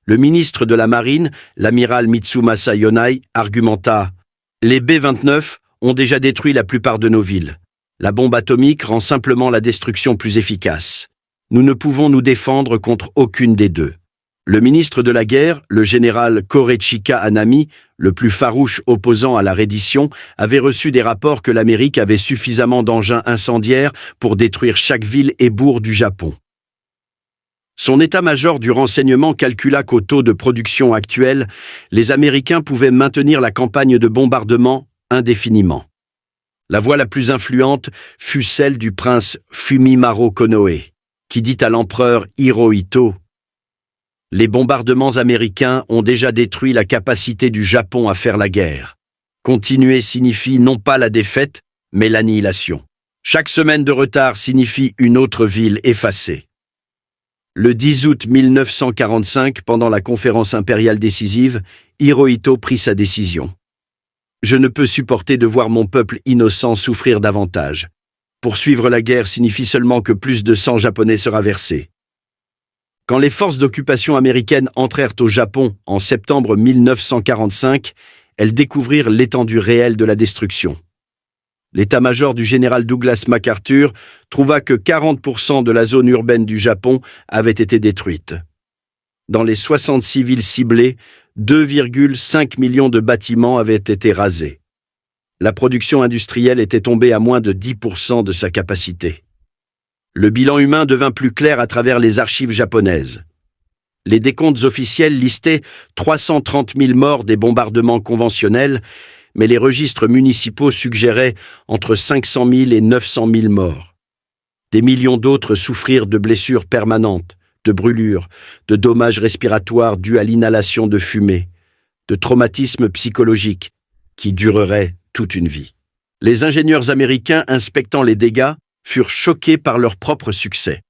Le ministre de la Marine, l'amiral Mitsumasa Yonai, argumenta « Les B-29 ont déjà détruit la plupart de nos villes. La bombe atomique rend simplement la destruction plus efficace. Nous ne pouvons nous défendre contre aucune des deux. » Le ministre de la guerre, le général Korechika Hanami, le plus farouche opposant à la reddition, avait reçu des rapports que l'Amérique avait suffisamment d'engins incendiaires pour détruire chaque ville et bourg du Japon. Son état-major du renseignement calcula qu'au taux de production actuel, les Américains pouvaient maintenir la campagne de bombardement indéfiniment. La voix la plus influente fut celle du prince Fumimaro Konoe, qui dit à l'empereur Hirohito « Les bombardements américains ont déjà détruit la capacité du Japon à faire la guerre. Continuer signifie non pas la défaite, mais l'annihilation. Chaque semaine de retard signifie une autre ville effacée. » Le 10 août 1945, pendant la conférence impériale décisive, Hirohito prit sa décision. « Je ne peux supporter de voir mon peuple innocent souffrir davantage. Poursuivre la guerre signifie seulement que plus de sang japonais sera versé. » Quand les forces d'occupation américaines entrèrent au Japon en septembre 1945, elles découvrirent l'étendue réelle de la destruction. L'état-major du général Douglas MacArthur trouva que 40% de la zone urbaine du Japon avait été détruite. Dans les 66 villes ciblées, 2,5 millions de bâtiments avaient été rasés. La production industrielle était tombée à moins de 10% de sa capacité. Le bilan humain devint plus clair à travers les archives japonaises. Les décomptes officiels listaient 330 000 morts des bombardements conventionnels, mais les registres municipaux suggéraient entre 500 000 et 900 000 morts. Des millions d'autres souffrirent de blessures permanentes, de brûlures, de dommages respiratoires dus à l'inhalation de fumée, de traumatismes psychologiques qui dureraient toute une vie. Les ingénieurs américains inspectant les dégâts furent choqués par leur propre succès.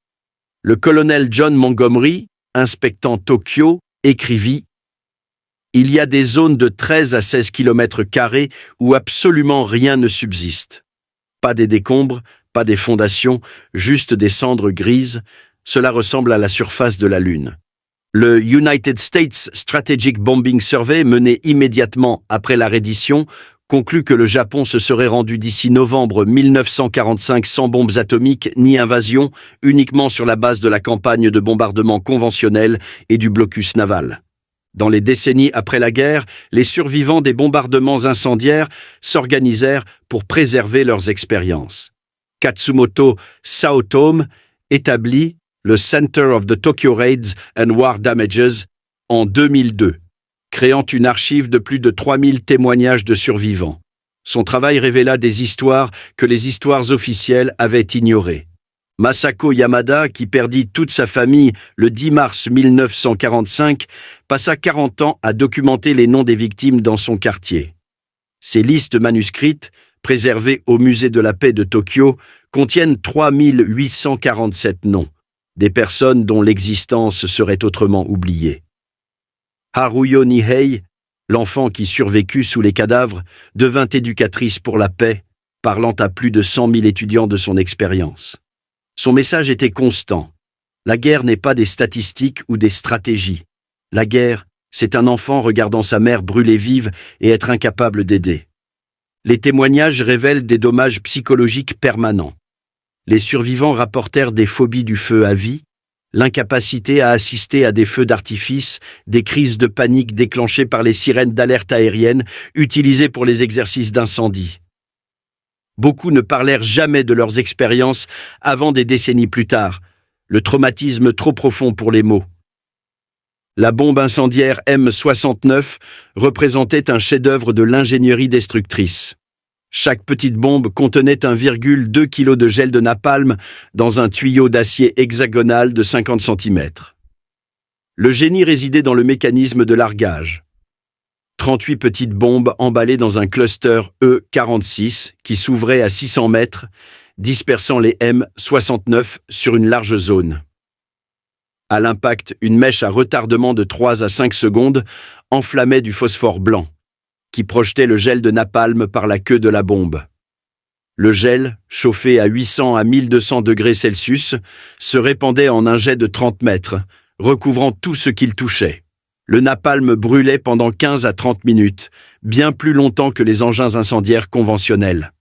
Le colonel John Montgomery, inspectant Tokyo, écrivit « Il y a des zones de 13 à 16 km² où absolument rien ne subsiste. Pas des décombres, pas des fondations, juste des cendres grises. Cela ressemble à la surface de la Lune. » Le United States Strategic Bombing Survey, mené immédiatement après la reddition, conclut que le Japon se serait rendu d'ici novembre 1945 sans bombes atomiques ni invasion, uniquement sur la base de la campagne de bombardement conventionnelle et du blocus naval. Dans les décennies après la guerre, les survivants des bombardements incendiaires s'organisèrent pour préserver leurs expériences. Katsumoto Saotome établit le Center of the Tokyo Raids and War Damages, en 2002, créant une archive de plus de 3000 témoignages de survivants. Son travail révéla des histoires que les histoires officielles avaient ignorées. Masako Yamada, qui perdit toute sa famille le 10 mars 1945, passa 40 ans à documenter les noms des victimes dans son quartier. Ces listes manuscrites, préservées au Musée de la Paix de Tokyo, contiennent 3847 noms, des personnes dont l'existence serait autrement oubliée. Haruyo Nihei, l'enfant qui survécut sous les cadavres, devint éducatrice pour la paix, parlant à plus de 100 000 étudiants de son expérience. Son message était constant. La guerre n'est pas des statistiques ou des stratégies. La guerre, c'est un enfant regardant sa mère brûler vive et être incapable d'aider. Les témoignages révèlent des dommages psychologiques permanents. Les survivants rapportèrent des phobies du feu à vie, l'incapacité à assister à des feux d'artifice, des crises de panique déclenchées par les sirènes d'alerte aérienne utilisées pour les exercices d'incendie. Beaucoup ne parlèrent jamais de leurs expériences avant des décennies plus tard, le traumatisme trop profond pour les mots. La bombe incendiaire M69 représentait un chef-d'œuvre de l'ingénierie destructrice. Chaque petite bombe contenait 1,2 kg de gel de napalm dans un tuyau d'acier hexagonal de 50 cm. Le génie résidait dans le mécanisme de largage. 38 petites bombes emballées dans un cluster E46 qui s'ouvrait à 600 mètres, dispersant les M69 sur une large zone. À l'impact, une mèche à retardement de 3 à 5 secondes enflammait du phosphore blanc, qui projetait le gel de napalm par la queue de la bombe. Le gel, chauffé à 800 à 1200 degrés Celsius, se répandait en un jet de 30 mètres, recouvrant tout ce qu'il touchait. Le napalm brûlait pendant 15 à 30 minutes, bien plus longtemps que les engins incendiaires conventionnels.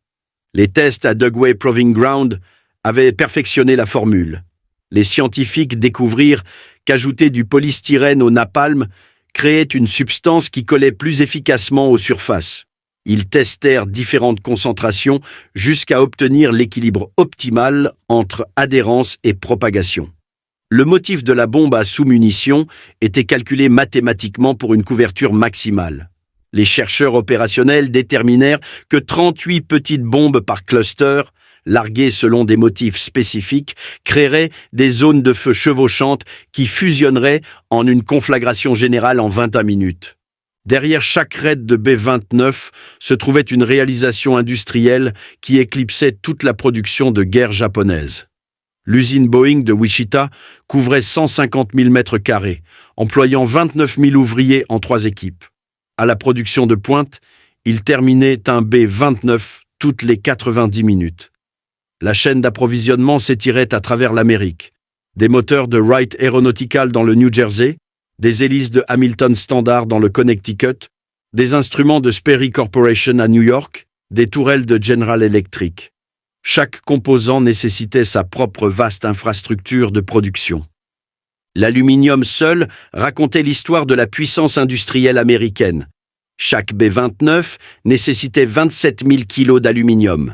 Les tests à Dugway Proving Ground avaient perfectionné la formule. Les scientifiques découvrirent qu'ajouter du polystyrène au napalm créait une substance qui collait plus efficacement aux surfaces. Ils testèrent différentes concentrations jusqu'à obtenir l'équilibre optimal entre adhérence et propagation. Le motif de la bombe à sous-munitions était calculé mathématiquement pour une couverture maximale. Les chercheurs opérationnels déterminèrent que 38 petites bombes par cluster, larguées selon des motifs spécifiques, créeraient des zones de feu chevauchantes qui fusionneraient en une conflagration générale en 21 minutes. Derrière chaque raid de B-29 se trouvait une réalisation industrielle qui éclipsait toute la production de guerre japonaise. L'usine Boeing de Wichita couvrait 150 000 mètres carrés, employant 29 000 ouvriers en 3 équipes. À la production de pointe, il terminait un B-29 toutes les 90 minutes. La chaîne d'approvisionnement s'étirait à travers l'Amérique. Des moteurs de Wright Aeronautical dans le New Jersey, des hélices de Hamilton Standard dans le Connecticut, des instruments de Sperry Corporation à New York, des tourelles de General Electric. Chaque composant nécessitait sa propre vaste infrastructure de production. L'aluminium seul racontait l'histoire de la puissance industrielle américaine. Chaque B-29 nécessitait 27 000 kilos d'aluminium.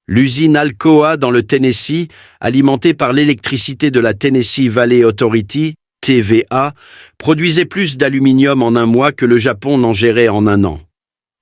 L'usine Alcoa dans le Tennessee, alimentée par l'électricité de la Tennessee Valley Authority, TVA, produisait plus d'aluminium en un mois que le Japon n'en gérait en un an.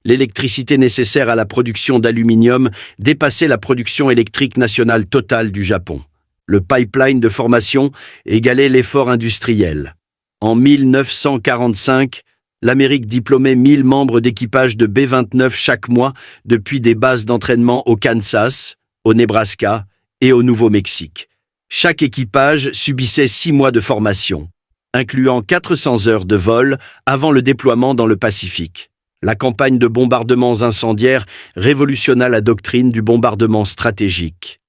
L'électricité nécessaire à la production d'aluminium dépassait la production électrique nationale totale du Japon. Le pipeline de formation égalait l'effort industriel. En 1945, l'Amérique diplômait 1000 membres d'équipage de B-29 chaque mois depuis des bases d'entraînement au Kansas, au Nebraska et au Nouveau-Mexique. Chaque équipage subissait 6 mois de formation, incluant 400 heures de vol avant le déploiement dans le Pacifique. La campagne de bombardements incendiaires révolutionna la doctrine du bombardement stratégique.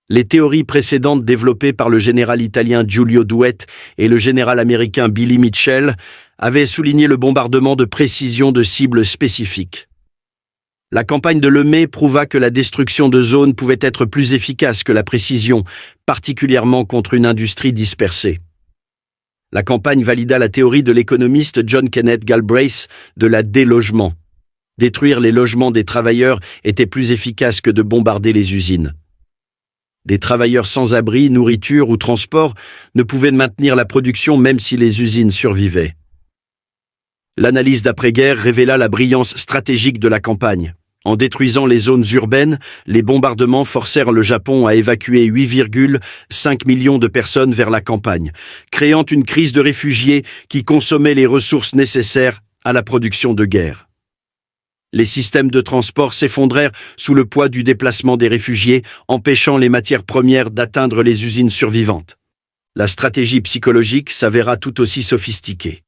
Les théories précédentes développées par le général italien Giulio Douhet et le général américain Billy Mitchell avaient souligné le bombardement de précision de cibles spécifiques. La campagne de Lemay prouva que la destruction de zones pouvait être plus efficace que la précision, particulièrement contre une industrie dispersée. La campagne valida la théorie de l'économiste John Kenneth Galbraith de la délogement. Détruire les logements des travailleurs était plus efficace que de bombarder les usines. Des travailleurs sans abri, nourriture ou transport ne pouvaient maintenir la production même si les usines survivaient. L'analyse d'après-guerre révéla la brillance stratégique de la campagne. En détruisant les zones urbaines, les bombardements forcèrent le Japon à évacuer 8,5 millions de personnes vers la campagne, créant une crise de réfugiés qui consommait les ressources nécessaires à la production de guerre. Les systèmes de transport s'effondraient sous le poids du déplacement des réfugiés, empêchant les matières premières d'atteindre les usines survivantes. La stratégie psychologique s'avéra tout aussi sophistiquée.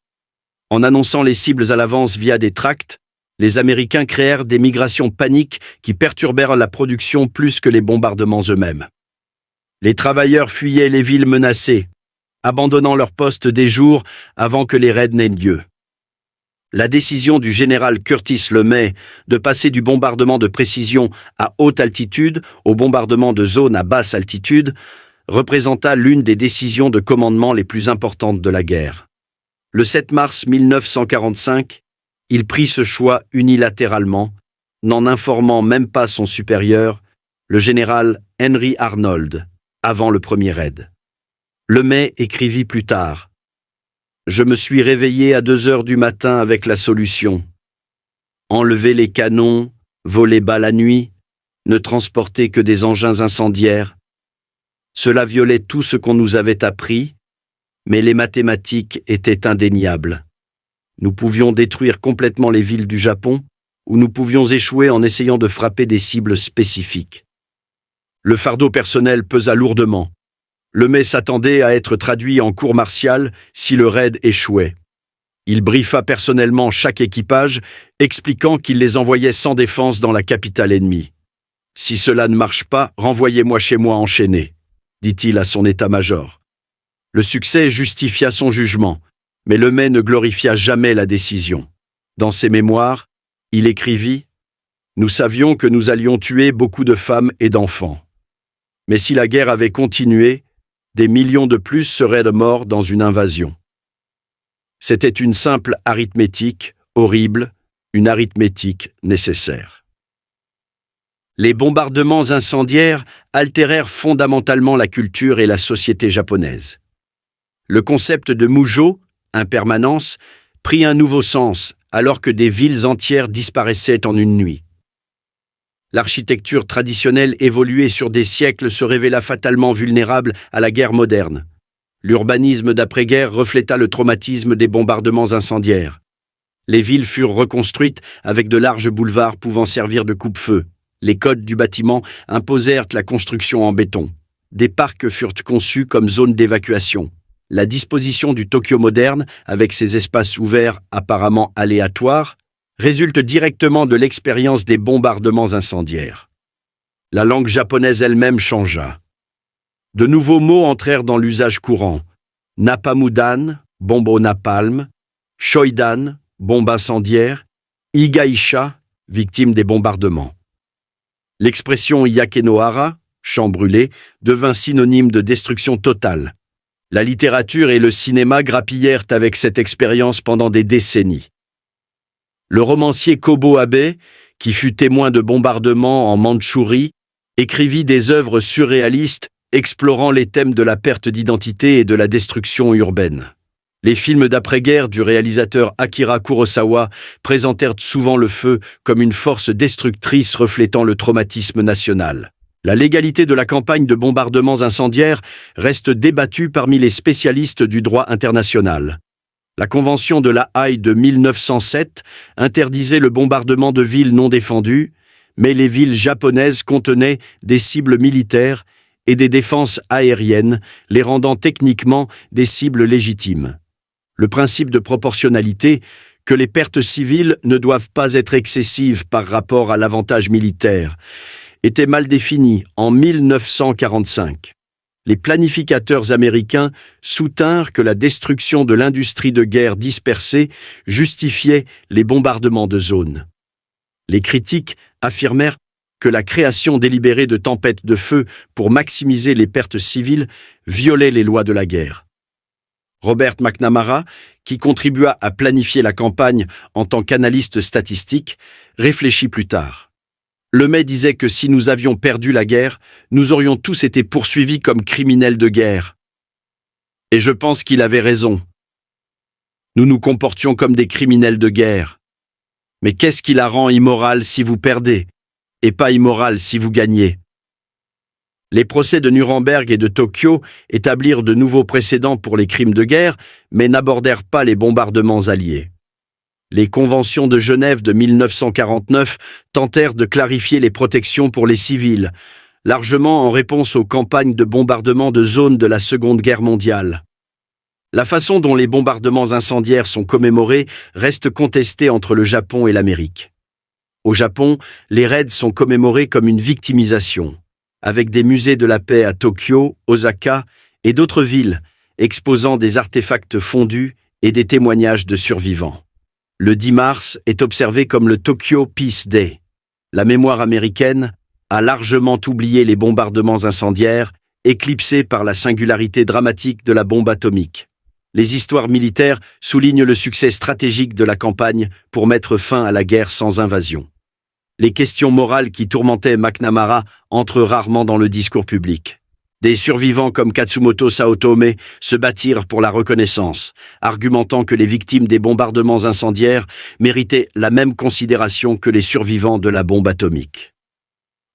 En annonçant les cibles à l'avance via des tracts, les Américains créèrent des migrations paniques qui perturbèrent la production plus que les bombardements eux-mêmes. Les travailleurs fuyaient les villes menacées, abandonnant leurs postes des jours avant que les raids n'aient lieu. La décision du général Curtis LeMay de passer du bombardement de précision à haute altitude au bombardement de zone à basse altitude représenta l'une des décisions de commandement les plus importantes de la guerre. Le 7 mars 1945, il prit ce choix unilatéralement, n'en informant même pas son supérieur, le général Henry Arnold, avant le premier raid. LeMay écrivit plus tard: « Je me suis réveillé à 2 heures du matin avec la solution. Enlever les canons, voler bas la nuit, ne transporter que des engins incendiaires. Cela violait tout ce qu'on nous avait appris, mais les mathématiques étaient indéniables. Nous pouvions détruire complètement les villes du Japon, ou nous pouvions échouer en essayant de frapper des cibles spécifiques. » Le fardeau personnel pesa lourdement. LeMay s'attendait à être traduit en cour martiale si le raid échouait. Il briefa personnellement chaque équipage, expliquant qu'il les envoyait sans défense dans la capitale ennemie. « Si cela ne marche pas, renvoyez-moi chez moi enchaîné », dit-il à son état-major. Le succès justifia son jugement, mais LeMay ne glorifia jamais la décision. Dans ses mémoires, il écrivit « Nous savions que nous allions tuer beaucoup de femmes et d'enfants. Mais si la guerre avait continué, des millions de plus seraient morts dans une invasion. » C'était une simple arithmétique, horrible, une arithmétique nécessaire. Les bombardements incendiaires altérèrent fondamentalement la culture et la société japonaise. Le concept de Mujo, impermanence, prit un nouveau sens alors que des villes entières disparaissaient en une nuit. L'architecture traditionnelle évoluée sur des siècles se révéla fatalement vulnérable à la guerre moderne. L'urbanisme d'après-guerre refléta le traumatisme des bombardements incendiaires. Les villes furent reconstruites avec de larges boulevards pouvant servir de coupe-feu. Les codes du bâtiment imposèrent la construction en béton. Des parcs furent conçus comme zones d'évacuation. La disposition du Tokyo moderne, avec ses espaces ouverts apparemment aléatoires, résulte directement de l'expérience des bombardements incendiaires. La langue japonaise elle-même changea. De nouveaux mots entrèrent dans l'usage courant. Napamudan, bombe au napalm, shoidan, bombe incendiaire, igaisha, victime des bombardements. L'expression yakenohara, champ brûlé, devint synonyme de destruction totale. La littérature et le cinéma grappillèrent avec cette expérience pendant des décennies. Le romancier Kobo Abe, qui fut témoin de bombardements en Mandchourie, écrivit des œuvres surréalistes explorant les thèmes de la perte d'identité et de la destruction urbaine. Les films d'après-guerre du réalisateur Akira Kurosawa présentèrent souvent le feu comme une force destructrice reflétant le traumatisme national. La légalité de la campagne de bombardements incendiaires reste débattue parmi les spécialistes du droit international. La Convention de La Haye de 1907 interdisait le bombardement de villes non défendues, mais les villes japonaises contenaient des cibles militaires et des défenses aériennes, les rendant techniquement des cibles légitimes. Le principe de proportionnalité, que les pertes civiles ne doivent pas être excessives par rapport à l'avantage militaire, était mal défini en 1945. Les planificateurs américains soutinrent que la destruction de l'industrie de guerre dispersée justifiait les bombardements de zone. Les critiques affirmèrent que la création délibérée de tempêtes de feu pour maximiser les pertes civiles violait les lois de la guerre. Robert McNamara, qui contribua à planifier la campagne en tant qu'analyste statistique, réfléchit plus tard. Lemay disait que si nous avions perdu la guerre, nous aurions tous été poursuivis comme criminels de guerre. Et je pense qu'il avait raison. Nous nous comportions comme des criminels de guerre. Mais qu'est-ce qui la rend immorale si vous perdez, et pas immorale si vous gagnez? Les procès de Nuremberg et de Tokyo établirent de nouveaux précédents pour les crimes de guerre, mais n'abordèrent pas les bombardements alliés. Les conventions de Genève de 1949 tentèrent de clarifier les protections pour les civils, largement en réponse aux campagnes de bombardement de zones de la Seconde Guerre mondiale. La façon dont les bombardements incendiaires sont commémorés reste contestée entre le Japon et l'Amérique. Au Japon, les raids sont commémorés comme une victimisation, avec des musées de la paix à Tokyo, Osaka et d'autres villes, exposant des artefacts fondus et des témoignages de survivants. Le 10 mars est observé comme le Tokyo Peace Day. La mémoire américaine a largement oublié les bombardements incendiaires, éclipsés par la singularité dramatique de la bombe atomique. Les histoires militaires soulignent le succès stratégique de la campagne pour mettre fin à la guerre sans invasion. Les questions morales qui tourmentaient McNamara entrent rarement dans le discours public. Des survivants comme Katsumoto Saotome se battirent pour la reconnaissance, argumentant que les victimes des bombardements incendiaires méritaient la même considération que les survivants de la bombe atomique.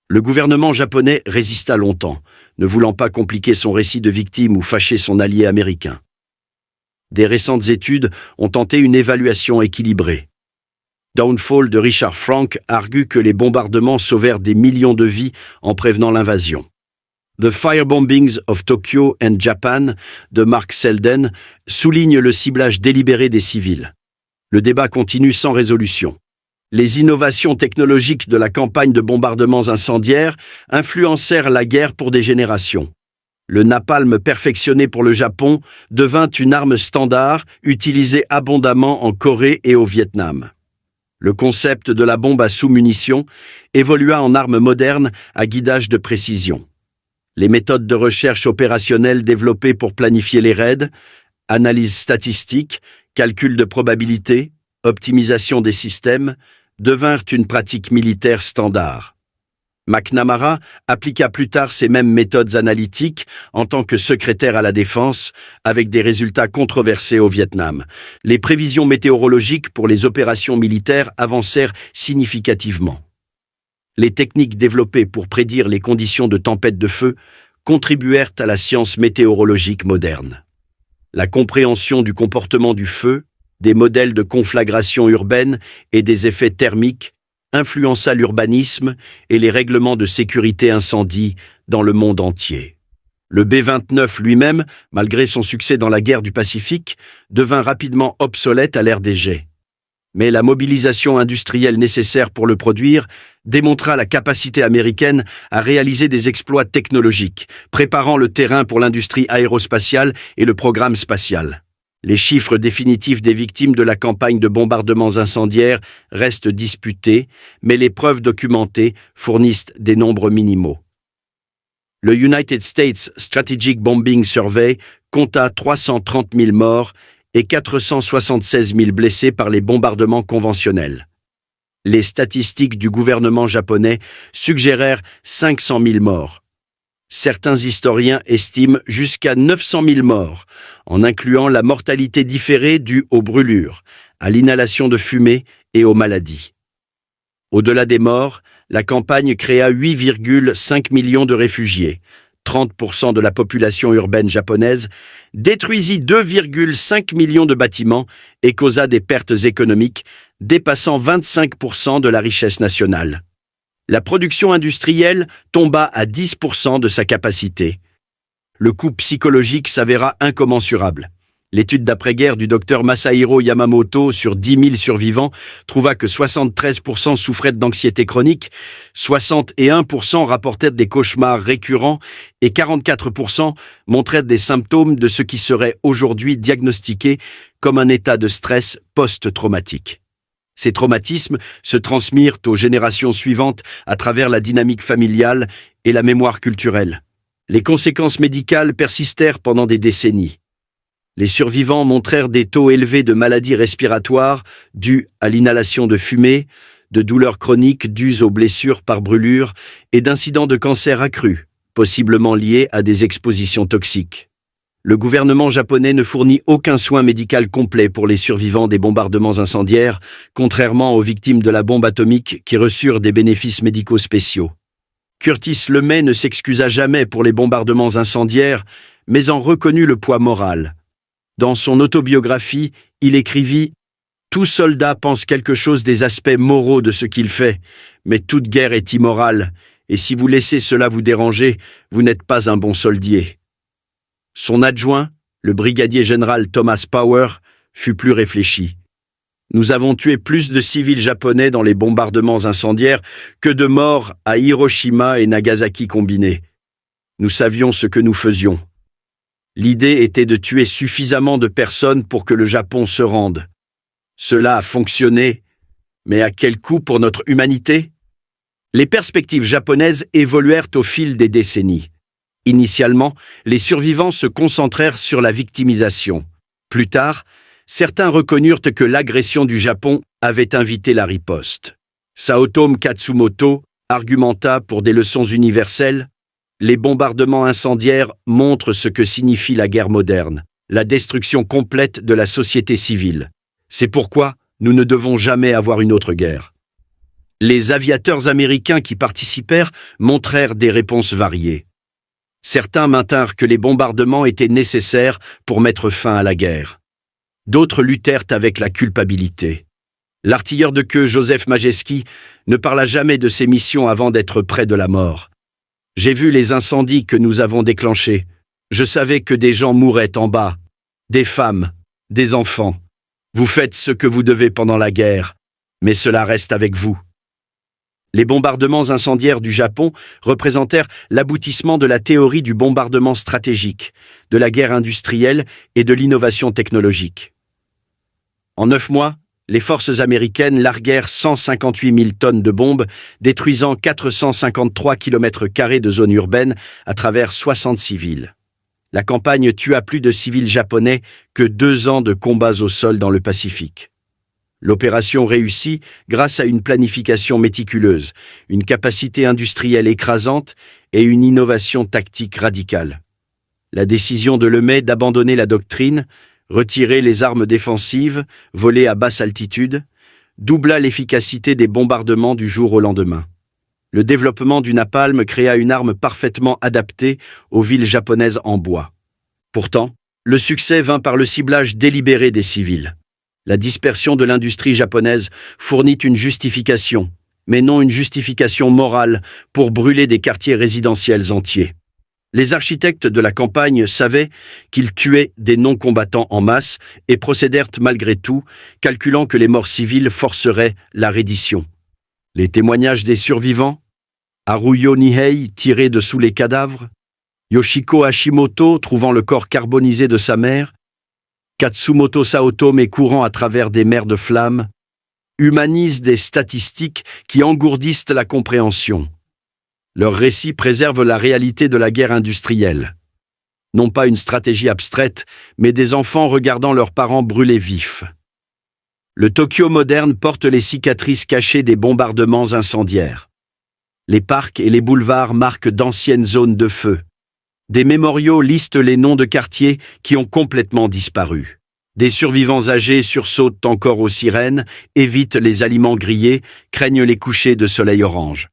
Le gouvernement japonais résista longtemps, ne voulant pas compliquer son récit de victimes ou fâcher son allié américain. Des récentes études ont tenté une évaluation équilibrée. Downfall de Richard Frank argue que les bombardements sauvèrent des millions de vies en prévenant l'invasion. The Firebombings of Tokyo and Japan de Mark Selden souligne le ciblage délibéré des civils. Le débat continue sans résolution. Les innovations technologiques de la campagne de bombardements incendiaires influencèrent la guerre pour des générations. Le napalm perfectionné pour le Japon devint une arme standard utilisée abondamment en Corée et au Vietnam. Le concept de la bombe à sous-munitions évolua en arme moderne à guidage de précision. Les méthodes de recherche opérationnelle développées pour planifier les raids, analyse statistique, calcul de probabilité, optimisation des systèmes, devinrent une pratique militaire standard. McNamara appliqua plus tard ces mêmes méthodes analytiques en tant que secrétaire à la Défense, avec des résultats controversés au Vietnam. Les prévisions météorologiques pour les opérations militaires avancèrent significativement. Les techniques développées pour prédire les conditions de tempête de feu contribuèrent à la science météorologique moderne. La compréhension du comportement du feu, des modèles de conflagration urbaine et des effets thermiques influença l'urbanisme et les règlements de sécurité incendie dans le monde entier. Le B-29 lui-même, malgré son succès dans la guerre du Pacifique, devint rapidement obsolète à l'ère des jets. Mais la mobilisation industrielle nécessaire pour le produire démontra la capacité américaine à réaliser des exploits technologiques, préparant le terrain pour l'industrie aérospatiale et le programme spatial. Les chiffres définitifs des victimes de la campagne de bombardements incendiaires restent disputés, mais les preuves documentées fournissent des nombres minimaux. Le United States Strategic Bombing Survey compta 330 000 morts et 476 000 blessés par les bombardements conventionnels. Les statistiques du gouvernement japonais suggérèrent 500 000 morts. Certains historiens estiment jusqu'à 900 000 morts, en incluant la mortalité différée due aux brûlures, à l'inhalation de fumée et aux maladies. Au-delà des morts, la campagne créa 8,5 millions de réfugiés, 30% de la population urbaine japonaise, détruisit 2,5 millions de bâtiments et causa des pertes économiques dépassant 25% de la richesse nationale. La production industrielle tomba à 10% de sa capacité. Le coût psychologique s'avéra incommensurable. L'étude d'après-guerre du docteur Masahiro Yamamoto sur 10 000 survivants trouva que 73% souffraient d'anxiété chronique, 61% rapportaient des cauchemars récurrents et 44% montraient des symptômes de ce qui serait aujourd'hui diagnostiqué comme un état de stress post-traumatique. Ces traumatismes se transmirent aux générations suivantes à travers la dynamique familiale et la mémoire culturelle. Les conséquences médicales persistèrent pendant des décennies. Les survivants montrèrent des taux élevés de maladies respiratoires dues à l'inhalation de fumée, de douleurs chroniques dues aux blessures par brûlure et d'incidents de cancer accrus, possiblement liés à des expositions toxiques. Le gouvernement japonais ne fournit aucun soin médical complet pour les survivants des bombardements incendiaires, contrairement aux victimes de la bombe atomique qui reçurent des bénéfices médicaux spéciaux. Curtis LeMay ne s'excusa jamais pour les bombardements incendiaires, mais en reconnut le poids moral. Dans son autobiographie, il écrivit « Tout soldat pense quelque chose des aspects moraux de ce qu'il fait, mais toute guerre est immorale, et si vous laissez cela vous déranger, vous n'êtes pas un bon soldier. » Son adjoint, le brigadier général Thomas Power, fut plus réfléchi. « Nous avons tué plus de civils japonais dans les bombardements incendiaires que de morts à Hiroshima et Nagasaki combinés. Nous savions ce que nous faisions. L'idée était de tuer suffisamment de personnes pour que le Japon se rende. Cela a fonctionné, mais à quel coût pour notre humanité ? Les perspectives japonaises évoluèrent au fil des décennies. Initialement, les survivants se concentrèrent sur la victimisation. Plus tard, certains reconnurent que l'agression du Japon avait invité la riposte. Saotome Katsumoto argumenta pour des leçons universelles. Les bombardements incendiaires montrent ce que signifie la guerre moderne, la destruction complète de la société civile. C'est pourquoi nous ne devons jamais avoir une autre guerre. Les aviateurs américains qui participèrent montrèrent des réponses variées. Certains maintinrent que les bombardements étaient nécessaires pour mettre fin à la guerre. D'autres luttèrent avec la culpabilité. L'artilleur de queue Joseph Majewski ne parla jamais de ses missions avant d'être près de la mort. J'ai vu les incendies que nous avons déclenchés. Je savais que des gens mouraient en bas. Des femmes, des enfants. Vous faites ce que vous devez pendant la guerre, mais cela reste avec vous. Les bombardements incendiaires du Japon représentèrent l'aboutissement de la théorie du bombardement stratégique, de la guerre industrielle et de l'innovation technologique. En 9 mois, les forces américaines larguèrent 158 000 tonnes de bombes, détruisant 453 km² de zones urbaines à travers 66 villes. La campagne tua plus de civils japonais que 2 ans de combats au sol dans le Pacifique. L'opération réussit grâce à une planification méticuleuse, une capacité industrielle écrasante et une innovation tactique radicale. La décision de LeMay d'abandonner la doctrine, retirer les armes défensives, voler à basse altitude, doubla l'efficacité des bombardements du jour au lendemain. Le développement du napalm créa une arme parfaitement adaptée aux villes japonaises en bois. Pourtant, le succès vint par le ciblage délibéré des civils. La dispersion de l'industrie japonaise fournit une justification, mais non une justification morale pour brûler des quartiers résidentiels entiers. Les architectes de la campagne savaient qu'ils tuaient des non-combattants en masse et procédèrent malgré tout, calculant que les morts civiles forceraient la reddition. Les témoignages des survivants, Haruyo Nihei tiré de sous les cadavres, Yoshiko Hashimoto trouvant le corps carbonisé de sa mère, Katsumoto Saotome courant à travers des mers de flammes, humanisent des statistiques qui engourdissent la compréhension. Leurs récits préservent la réalité de la guerre industrielle. Non pas une stratégie abstraite, mais des enfants regardant leurs parents brûler vifs. Le Tokyo moderne porte les cicatrices cachées des bombardements incendiaires. Les parcs et les boulevards marquent d'anciennes zones de feu. Des mémoriaux listent les noms de quartiers qui ont complètement disparu. Des survivants âgés sursautent encore aux sirènes, évitent les aliments grillés, craignent les couchers de soleil orange.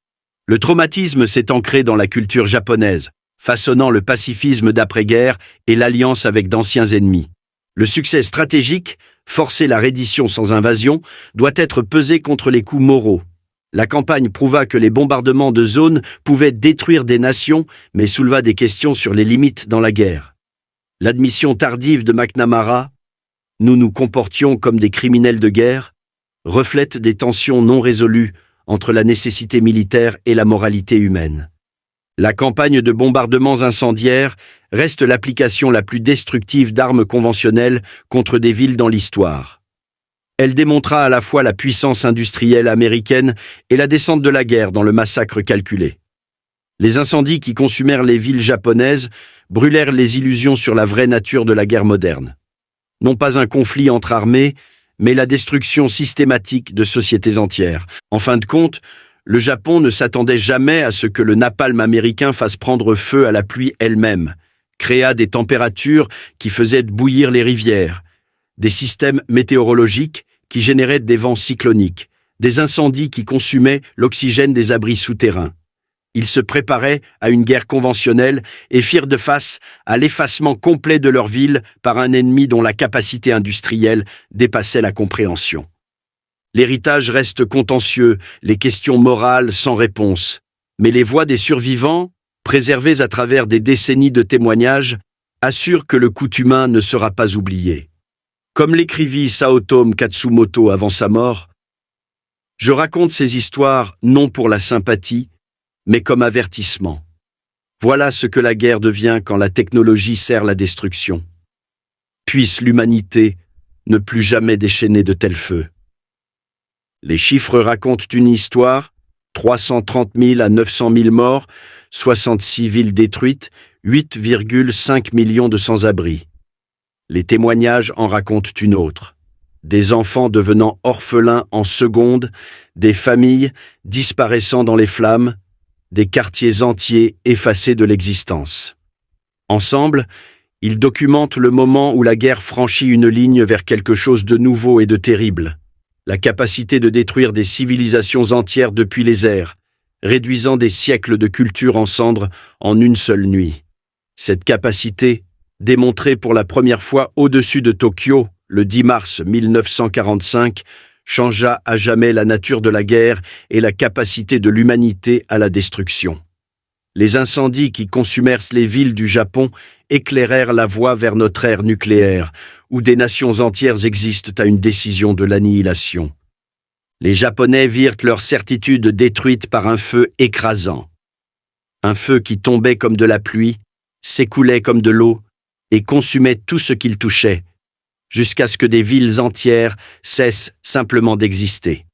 Le traumatisme s'est ancré dans la culture japonaise, façonnant le pacifisme d'après-guerre et l'alliance avec d'anciens ennemis. Le succès stratégique, forcer la reddition sans invasion, doit être pesé contre les coups moraux. La campagne prouva que les bombardements de zones pouvaient détruire des nations, mais souleva des questions sur les limites dans la guerre. L'admission tardive de McNamara, « Nous nous comportions comme des criminels de guerre », reflète des tensions non résolues entre la nécessité militaire et la moralité humaine. La campagne de bombardements incendiaires reste l'application la plus destructive d'armes conventionnelles contre des villes dans l'histoire. Elle démontra à la fois la puissance industrielle américaine et la descente de la guerre dans le massacre calculé. Les incendies qui consumèrent les villes japonaises brûlèrent les illusions sur la vraie nature de la guerre moderne. Non pas un conflit entre armées, mais la destruction systématique de sociétés entières. En fin de compte, le Japon ne s'attendait jamais à ce que le napalm américain fasse prendre feu à la pluie elle-même, créa des températures qui faisaient bouillir les rivières, des systèmes météorologiques qui généraient des vents cycloniques, des incendies qui consumaient l'oxygène des abris souterrains. Ils se préparaient à une guerre conventionnelle et firent de face à l'effacement complet de leur ville par un ennemi dont la capacité industrielle dépassait la compréhension. L'héritage reste contentieux, les questions morales sans réponse, mais les voix des survivants, préservées à travers des décennies de témoignages, assurent que le coût humain ne sera pas oublié. Comme l'écrivit Saotome Katsumoto avant sa mort, « Je raconte ces histoires non pour la sympathie, mais comme avertissement. Voilà ce que la guerre devient quand la technologie sert la destruction. Puisse l'humanité ne plus jamais déchaîner de tels feux. » Les chiffres racontent une histoire, 330 000 à 900 000 morts, 66 villes détruites, 8,5 millions de sans-abri. Les témoignages en racontent une autre. Des enfants devenant orphelins en secondes, des familles disparaissant dans les flammes, des quartiers entiers effacés de l'existence. Ensemble, ils documentent le moment où la guerre franchit une ligne vers quelque chose de nouveau et de terrible. La capacité de détruire des civilisations entières depuis les airs, réduisant des siècles de culture en cendres en une seule nuit. Cette capacité, démontrée pour la première fois au-dessus de Tokyo, le 10 mars 1945, changea à jamais la nature de la guerre et la capacité de l'humanité à la destruction. Les incendies qui consumèrent les villes du Japon éclairèrent la voie vers notre ère nucléaire, où des nations entières existent à une décision de l'annihilation. Les Japonais virent leur certitude détruite par un feu écrasant. Un feu qui tombait comme de la pluie, s'écoulait comme de l'eau et consumait tout ce qu'il touchait, jusqu'à ce que des villes entières cessent simplement d'exister.